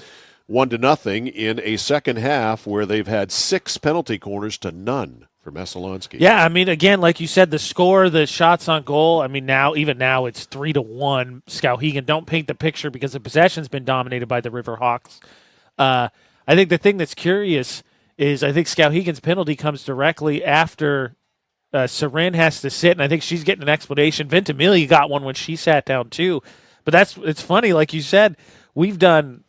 S2: 1-0 in a second half where they've had 6 penalty corners to none for Messalonskee.
S3: Yeah, I mean, again, like you said, the score, the shots on goal, I mean, now it's 3-1. Skowhegan, don't paint the picture because the possession's been dominated by the Riverhawks. I think the thing that's curious is I think Skowhegan's penalty comes directly after Siren has to sit, and I think she's getting an explanation. Ventimiglia got one when she sat down too. But it's funny, like you said, we've done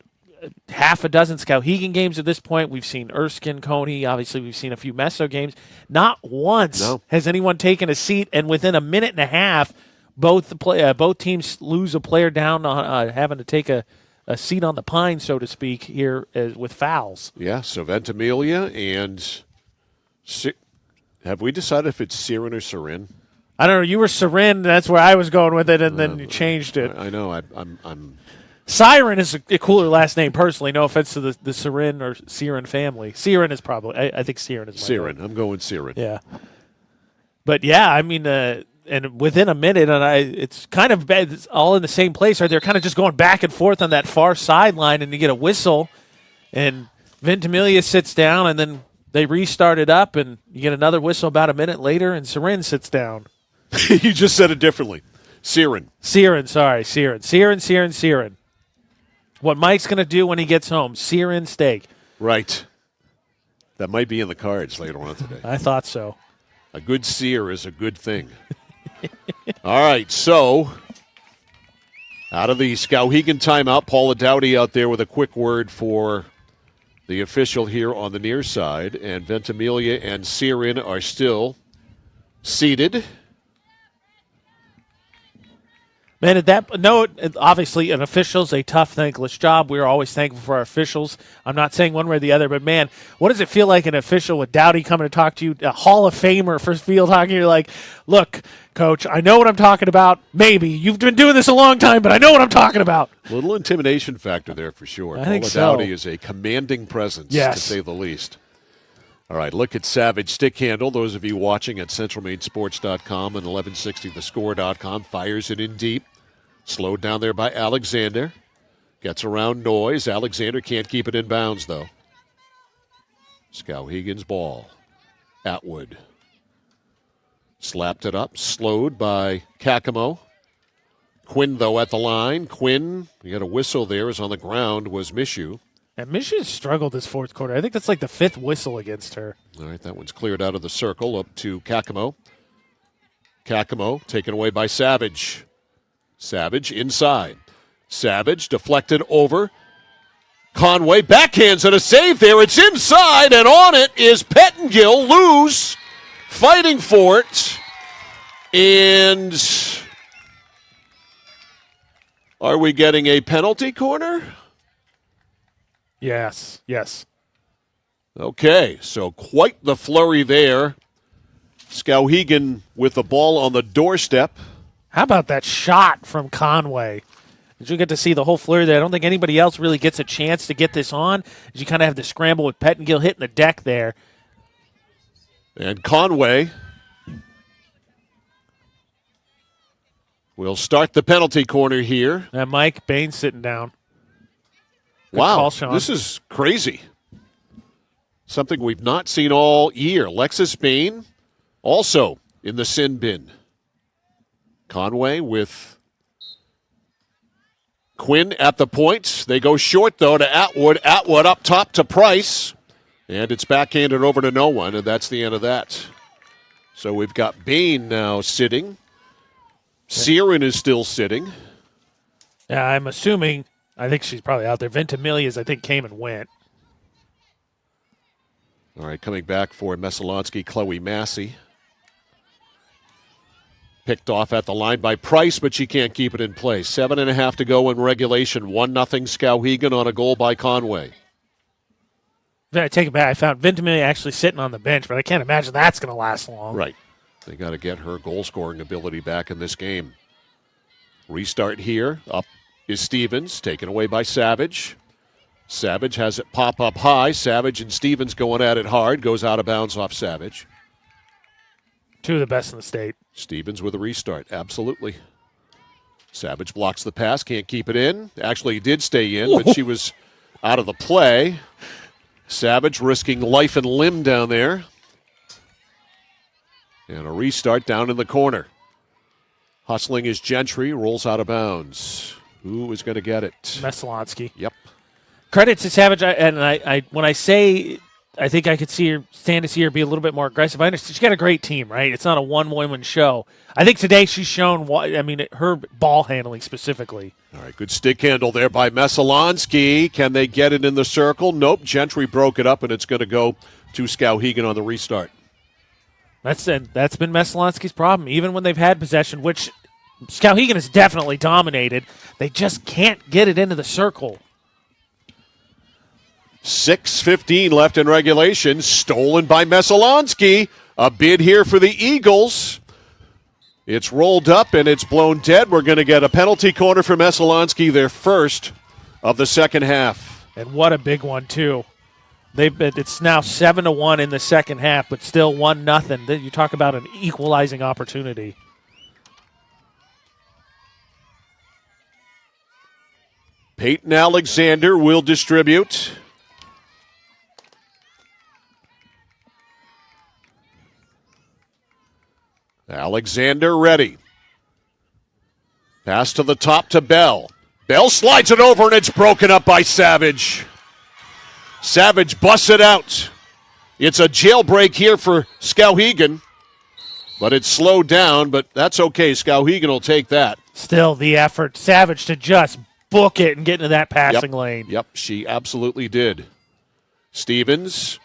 S3: half a dozen Skowhegan games at this point. We've seen Erskine, Coney. Obviously, we've seen a few Meso games. Not once has anyone taken a seat, and within a minute and a half, both teams lose a player down on having to take a seat on the pine, so to speak, here with fouls.
S2: Yeah, so Ventimiglia and have we decided if it's Siren or Siren?
S3: I don't know. You were Siren. That's where I was going with it, and then you changed it.
S2: I know. I'm
S3: Siren is a cooler last name, personally. No offense to the Siren or Siren family. Siren is probably, I think Siren is my
S2: Siren.
S3: vote.
S2: I'm going Siren.
S3: Yeah. But, yeah, I mean, and within a minute, it's kind of bad. It's all in the same place. Right? They're kind of just going back and forth on that far sideline, and you get a whistle, and Ventimiglia sits down, and then they restart it up, and you get another whistle about a minute later, and Siren sits down.
S2: You just said it differently. Siren.
S3: Siren. Siren. What Mike's going to do when he gets home, Siren steak.
S2: Right. That might be in the cards later on today.
S3: I thought so.
S2: A good sear is a good thing. All right, so out of the Skowhegan timeout, Paula Dowdy out there with a quick word for the official here on the near side, and Ventimiglia and Siren are still seated.
S3: Man, obviously an official's a tough, thankless job. We're always thankful for our officials. I'm not saying one way or the other, but man, what does it feel like an official with Dowdy coming to talk to you, a Hall of Famer for field hockey? You're like, look, Coach, I know what I'm talking about. Maybe. You've been doing this a long time, but I know what I'm talking about.
S2: Little intimidation factor there for sure.
S3: I think so.
S2: Dowdy is a commanding presence, to say the least. All right, look at Savage stick handle. Those of you watching at centralmainsports.com and 1160thescore.com. Fires it in deep. Slowed down there by Alexander. Gets around Noyes. Alexander can't keep it in bounds, though. Skowhegan's ball. Atwood. Slapped it up. Slowed by Kakamo. Quinn, though, at the line. Quinn, you got a whistle there, is on the ground, was Mishu.
S3: And Mishu struggled this fourth quarter. I think that's like the fifth whistle against her.
S2: All right, that one's cleared out of the circle up to Kakamo. Kakamo taken away by Savage. Savage inside. Savage deflected over. Conway backhands and a save there. It's inside, and on it is Pettengill. Loose, fighting for it. And are we getting a penalty corner?
S3: Yes.
S2: Okay, so quite the flurry there. Skowhegan with the ball on the doorstep.
S3: How about that shot from Conway? Did you get to see the whole flurry there? I don't think anybody else really gets a chance to get this on. You kind of have to scramble with Pettengill hitting the deck there.
S2: And Conway will start the penalty corner here.
S3: And Mike Bain sitting down. Good
S2: wow,
S3: call, Sean.
S2: This is crazy. Something we've not seen all year. Lexus Bain also in the sin bin. Conway with Quinn at the point. They go short, though, to Atwood. Atwood up top to Price. And it's backhanded over to no one, and that's the end of that. So we've got Bain now sitting. Siren is still sitting.
S3: Yeah, I'm assuming, I think she's probably out there. Ventimilia's, I think, came and went.
S2: All right, coming back for Messalonskee, Chloe Massey. Picked off at the line by Price, but she can't keep it in place. 7.5 to go in regulation. 1-0 Skowhegan on a goal by Conway.
S3: I take it back. I found Ventimiglia actually sitting on the bench, but I can't imagine that's going to last long.
S2: Right. They got to get her goal-scoring ability back in this game. Restart here. Up is Stevens, taken away by Savage. Savage has it pop up high. Savage and Stevens going at it hard. Goes out of bounds off Savage.
S3: Two of the best in the state.
S2: Stevens with a restart. Absolutely. Savage blocks the pass. Can't keep it in. Actually, he did stay in, but she was out of the play. Savage risking life and limb down there. And a restart down in the corner. Hustling is Gentry. Rolls out of bounds. Who is going to get it?
S3: Messalonskee.
S2: Yep.
S3: Credit to Savage, and I when I say I think I could stand to see her be a little bit more aggressive. I understand she's got a great team, right? It's not a one-woman show. I think today she's shown her ball handling specifically.
S2: All right, good stick handle there by Messalonskee. Can they get it in the circle? Nope. Gentry broke it up, and it's going to go to Skowhegan on the restart.
S3: That's been Messalonskee's problem, even when they've had possession, which Skowhegan has definitely dominated. They just can't get it into the circle.
S2: 6:15 left in regulation. Stolen by Messalonskee. A bid here for the Eagles. It's rolled up and it's blown dead. We're going to get a penalty corner for Messalonskee, their first of the second half.
S3: And what a big one, too. It's now 7-1 in the second half, but still 1-0. You talk about an equalizing opportunity.
S2: Peyton Alexander will distribute. Alexander ready. Pass to the top to Bell. Bell slides it over and it's broken up by Savage. Savage busts it out. It's a jailbreak here for Skowhegan, but it's slowed down, but that's okay. Skowhegan will take that.
S3: Still the effort. Savage to just book it and get into that passing lane.
S2: Yep, she absolutely did. Stevens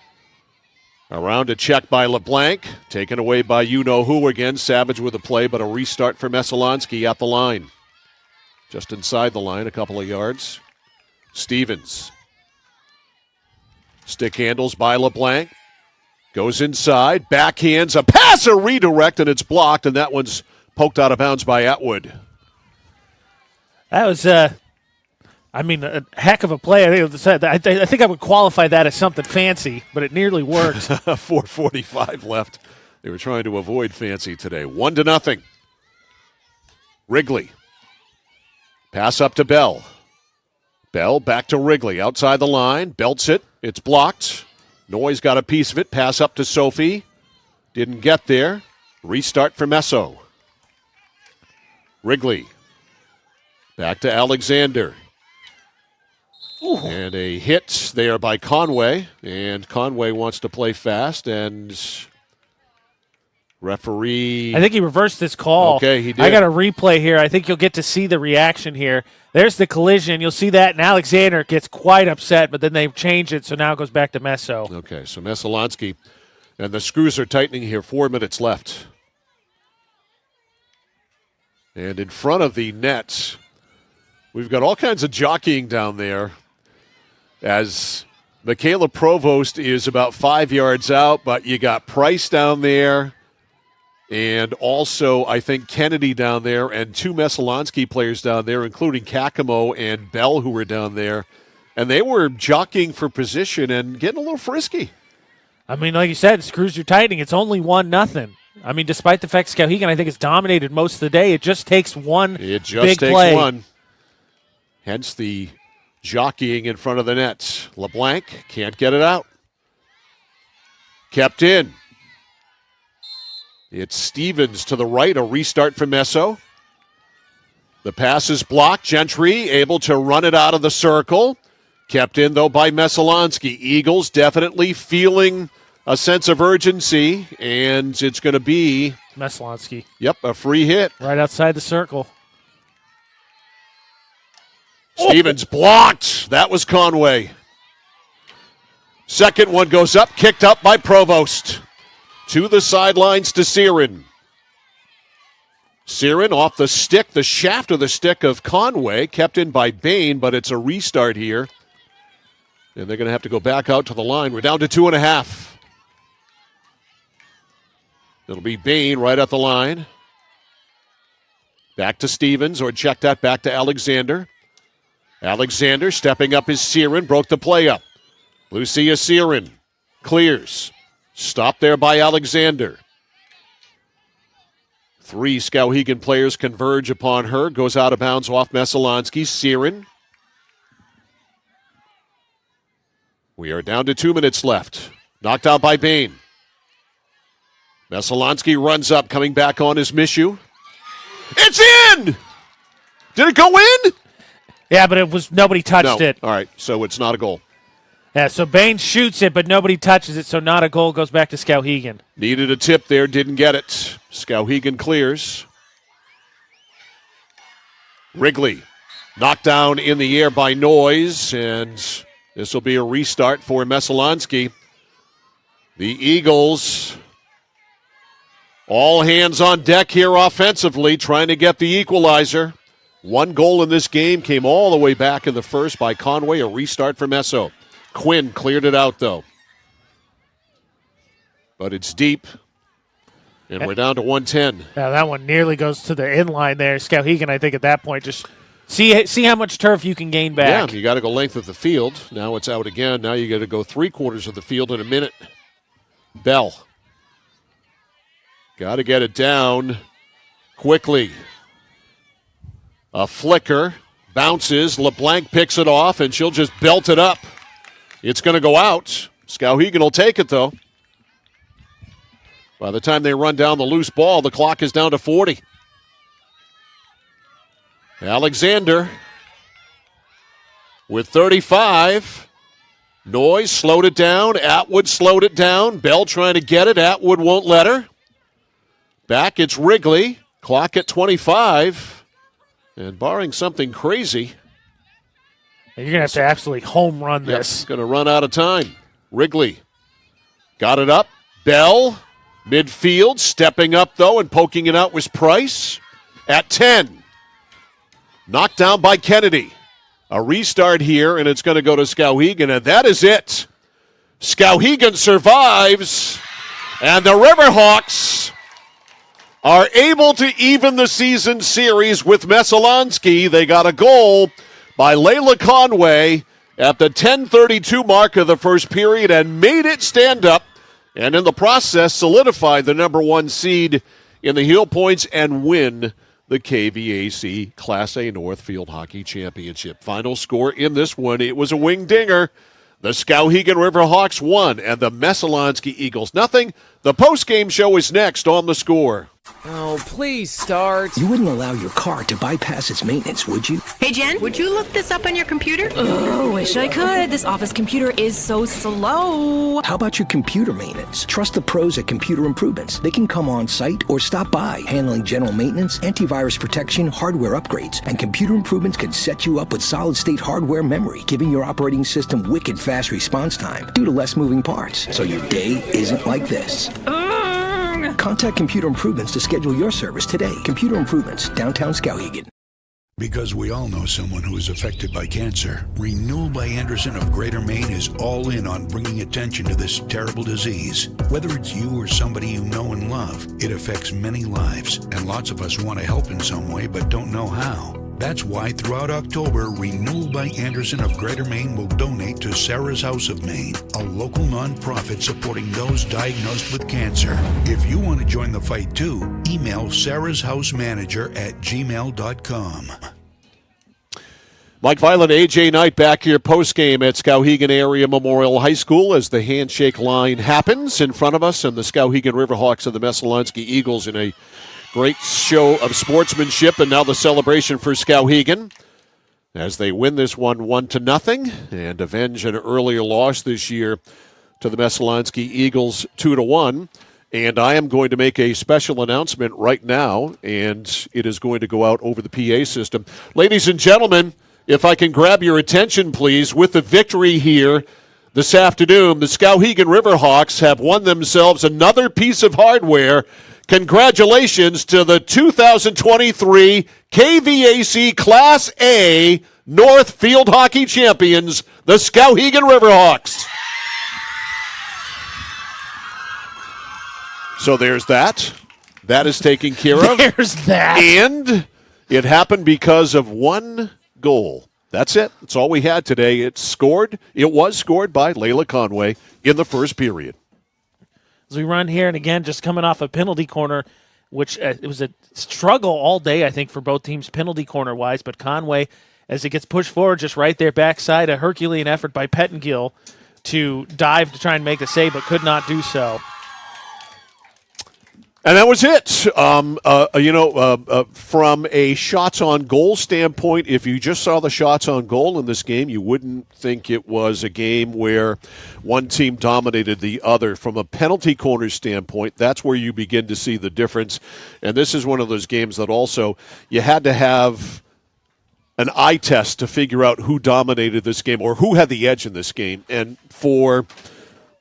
S2: around a check by LeBlanc. Taken away by you-know-who again. Savage with a play, but a restart for Messalonskee at the line. Just inside the line, a couple of yards. Stevens. Stick handles by LeBlanc. Goes inside, backhands, a pass, a redirect, and it's blocked, and that one's poked out of bounds by Atwood.
S3: That was, a heck of a play. I think I would qualify that as something fancy, but it nearly worked.
S2: 4:45 left. They were trying to avoid fancy today. 1-0. Wrigley. Pass up to Bell. Bell back to Wrigley. Outside the line. Belts it. It's blocked. Noyes got a piece of it. Pass up to Sophie. Didn't get there. Restart for Messo. Wrigley. Back to Alexander. Ooh. And a hit there by Conway. And Conway wants to play fast. And referee.
S3: I think he reversed this call.
S2: Okay, he did.
S3: I got a replay here. I think you'll get to see the reaction here. There's the collision. You'll see that, and Alexander gets quite upset, but then they've changed it, so now it goes back to Messo.
S2: Okay, so Messalonskee. And the screws are tightening here. 4 minutes left. And in front of the nets, we've got all kinds of jockeying down there as Michaela Provost is about 5 yards out, but you got Price down there. And also, I think Kennedy down there and 2 Messalonskee players down there, including Kakamo and Bell, who were down there. And they were jockeying for position and getting a little frisky.
S3: I mean, like you said, screws are tightening. It's only 1-0. I mean, despite the fact Skowhegan, I think, has dominated most of the day, it just takes one
S2: It just
S3: big
S2: takes
S3: play.
S2: one. Hence the jockeying in front of the nets. LeBlanc can't get it out. Kept in. It's Stevens to the right, a restart for Messo. The pass is blocked. Gentry able to run it out of the circle. Kept in, though, by Messalonskee. Eagles definitely feeling a sense of urgency, and it's going to be
S3: Messalonskee.
S2: Yep, a free hit.
S3: Right outside the circle.
S2: Stevens blocked. That was Conway. Second one goes up, kicked up by Provost. To the sidelines to Siren. Siren off the stick, the shaft of the stick of Conway, kept in by Bain, but it's a restart here. And they're going to have to go back out to the line. We're down to 2.5. It'll be Bain right at the line. Back to Stevens, or check that back to Alexander. Alexander stepping up his Siren, broke the play up. Lucia Siren clears. Stopped there by Alexander. 3 Skowhegan players converge upon her. Goes out of bounds off Messalonskee. Siren. We are down to 2 minutes left. Knocked out by Bain. Messalonskee runs up, coming back on his Mishu. It's in! Did it go in?
S3: Yeah, but it was nobody touched it.
S2: All right, so it's not a goal.
S3: Yeah, so Bain shoots it, but nobody touches it, so not a goal. Goes back to Skowhegan.
S2: Needed a tip there, didn't get it. Skowhegan clears. Wrigley knocked down in the air by Noyes, and this will be a restart for Messalonskee. The Eagles, all hands on deck here offensively, trying to get the equalizer. 1 goal in this game came all the way back in the first by Conway, a restart for Messo. Quinn cleared it out, though. But it's deep, and we're down to 110.
S3: Yeah, that one nearly goes to the inline there. Skowhegan, I think, at that point, just see how much turf you can gain back.
S2: Yeah, you got to go length of the field. Now it's out again. Now you got to go 3/4 of the field in a minute. Bell. Got to get it down quickly. A flicker. Bounces. LeBlanc picks it off, and she'll just belt it up. It's going to go out. Skowhegan will take it, though. By the time they run down the loose ball, the clock is down to 40. Alexander with 35. Noyes slowed it down. Atwood slowed it down. Bell trying to get it. Atwood won't let her. Back, it's Wrigley. Clock at 25. And barring something crazy,
S3: and you're going to have to absolutely home run this.
S2: Yes, going to run out of time. Wrigley got it up. Bell, midfield, stepping up, though, and poking it out was Price at 10. Knocked down by Kennedy. A restart here, and it's going to go to Skowhegan, and that is it. Skowhegan survives, and the Riverhawks are able to even the season series with Messalonskee. They got a goal by Layla Conway at the 10:32 mark of the first period and made it stand up, and in the process solidified the number one seed in the Heel Points and win the KVAC Class A Northfield Hockey Championship. Final score in this one, it was a wing dinger. The Skowhegan Riverhawks won, and the Messalonskee Eagles nothing. The post-game show is next on The Score.
S19: Oh, please start.
S8: You wouldn't allow your car to bypass its maintenance, would you?
S9: Hey, Jen, would you look this up on your computer?
S10: Oh, wish I could. This office computer is so slow.
S8: How about your computer maintenance? Trust the pros at Computer Improvements. They can come on site or stop by, handling general maintenance, antivirus protection, hardware upgrades, and Computer Improvements can set you up with solid-state hardware memory, giving your operating system wicked fast response time due to less moving parts, so your day isn't like this. Contact Computer Improvements to schedule your service today. Computer Improvements, downtown Skowhegan.
S1: Because we all know someone who is affected by cancer, Renewal by Anderson of Greater Maine is all in on bringing attention to this terrible disease. Whether it's you or somebody you know and love, it affects many lives, and lots of us want to help in some way but don't know how. That's why throughout October, Renewal by Anderson of Greater Maine will donate to Sarah's House of Maine, a local nonprofit supporting those diagnosed with cancer. If you want to join the fight too, email sarahshousemanager@gmail.com.
S2: Mike Violet, AJ Knight back here post-game at Skowhegan Area Memorial High School as the handshake line happens in front of us, and the Skowhegan Riverhawks and the Messalonskee Eagles in a great show of sportsmanship, and now the celebration for Skowhegan as they win this one 1-0 and avenge an earlier loss this year to the Messalonskee Eagles 2-1. And I am going to make a special announcement right now, and it is going to go out over the PA system. Ladies and gentlemen, if I can grab your attention, please, with the victory here this afternoon, the Skowhegan Riverhawks have won themselves another piece of hardware. Congratulations to the 2023 KVAC Class A North Field Hockey Champions, the Skowhegan Riverhawks. So there's that. That is taken care of.
S3: There's that.
S2: And it happened because of one goal. That's it. That's all we had today. It was scored by Layla Conway in the first period.
S3: As we run here, and again, just coming off a penalty corner, which it was a struggle all day, I think, for both teams penalty corner-wise, but Conway, as it gets pushed forward, just right there backside, a Herculean effort by Pettengill to dive to try and make a save, but could not do so.
S2: And that was it. From a shots on goal standpoint, if you just saw the shots on goal in this game, you wouldn't think it was a game where one team dominated the other. From a penalty corner standpoint, that's where you begin to see the difference. And this is one of those games that also you had to have an eye test to figure out who dominated this game or who had the edge in this game. And for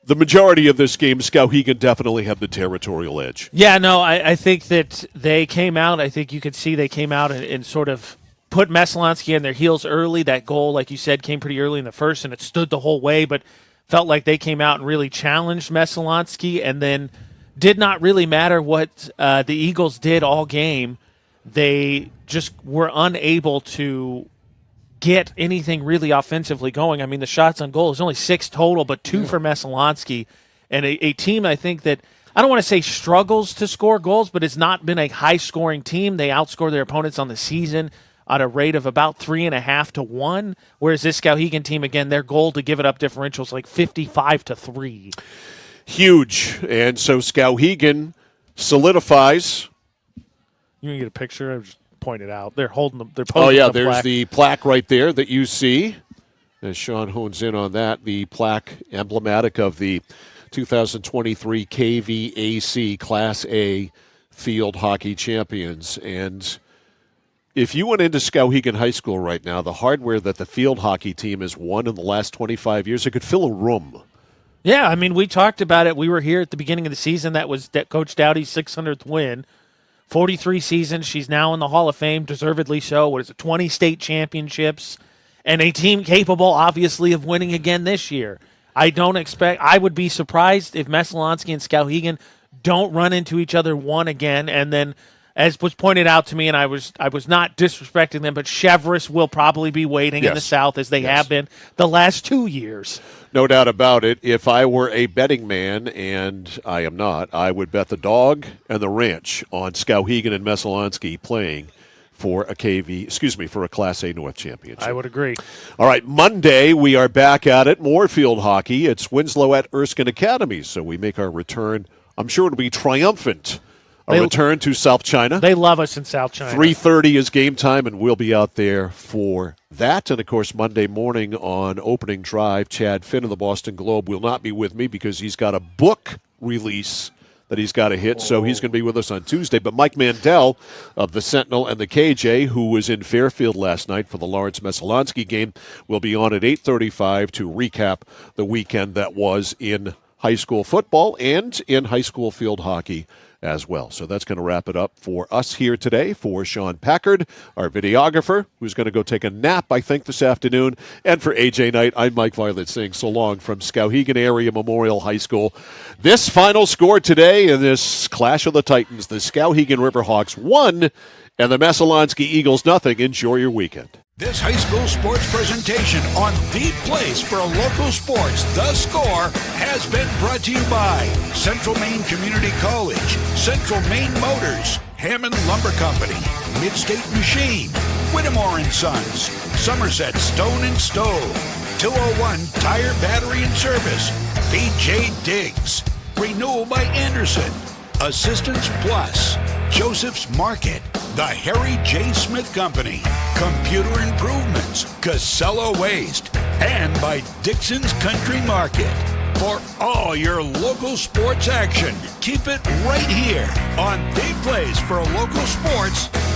S2: the majority of this game, Skowhegan definitely had the territorial edge.
S3: Yeah, no, I think that they came out. I think you could see they came out and sort of put Messalonskee on their heels early. That goal, like you said, came pretty early in the first, and it stood the whole way, but felt like they came out and really challenged Messalonskee, and then did not really matter what the Eagles did all game. They just were unable to get anything really offensively going. I mean, the shots on goal is only 6 total, but 2 for Messalonskee. And a team, I think, that I don't want to say struggles to score goals, but it's not been a high-scoring team. They outscore their opponents on the season at a rate of about 3.5 to 1, whereas this Skowhegan team, again, their goal to give it up differential is like 55-3.
S2: Huge. And so Skowhegan solidifies.
S3: You can get a picture? I'll just point it out. They're holding them. They're posing
S2: there's
S3: plaque.
S2: the plaque right there that you see. As Sean hones in on that, the plaque emblematic of the 2023 KVAC Class A Field Hockey Champions. And if you went into Skowhegan High School right now, the hardware that the field hockey team has won in the last 25 years, it could fill a room.
S3: Yeah, I mean, we talked about it. We were here at the beginning of the season. That was Coach Dowdy's 600th win 43 seasons. She's now in the Hall of Fame, deservedly so. What is it, 20 state championships, and a team capable, obviously, of winning again this year. I would be surprised if Messalonskee and Skowhegan don't run into each other one again, and then, as was pointed out to me, and I was not disrespecting them, but Chevrolet will probably be waiting in the South as they have been the last 2 years.
S2: No doubt about it. If I were a betting man, and I am not, I would bet the dog and the ranch on Skowhegan and Messalonskee playing for a Class A North championship.
S3: I would agree.
S2: All right, Monday we are back at it. More field hockey. It's Winslow at Erskine Academy, so we make our return. I'm sure it'll be triumphant. A return to South China.
S3: They love us in South China.
S2: 3:30 is game time, and we'll be out there for that. And, of course, Monday morning on opening drive, Chad Finn of the Boston Globe will not be with me because he's got a book release that he's got to hit, so he's going to be with us on Tuesday. But Mike Mandel of the Sentinel and the KJ, who was in Fairfield last night for the Lawrence Messalonskee game, will be on at 8:35 to recap the weekend that was in high school football and in high school field hockey as well. So that's going to wrap it up for us here today. For Sean Packard, our videographer, who's going to go take a nap, I think, this afternoon. And for AJ Knight, I'm Mike Violet saying so long from Skowhegan Area Memorial High School. This final score today in this Clash of the Titans, the Skowhegan Riverhawks 1 and the Messalonskee Eagles 0. Enjoy your weekend.
S1: This high school sports presentation on the place for local sports, The Score, has been brought to you by Central Maine Community College, Central Maine Motors, Hammond Lumber Company, Midstate Machine, Whittemore & Sons, Somerset Stone and Stove, 201 Tire Battery and Service, BJ Diggs, Renewal by Anderson, Assistance Plus, Joseph's Market, the Harry J. Smith Company, Computer Improvements, Casella Waste, and by Dixon's Country Market. For all your local sports action, keep it right here on the place for local sports,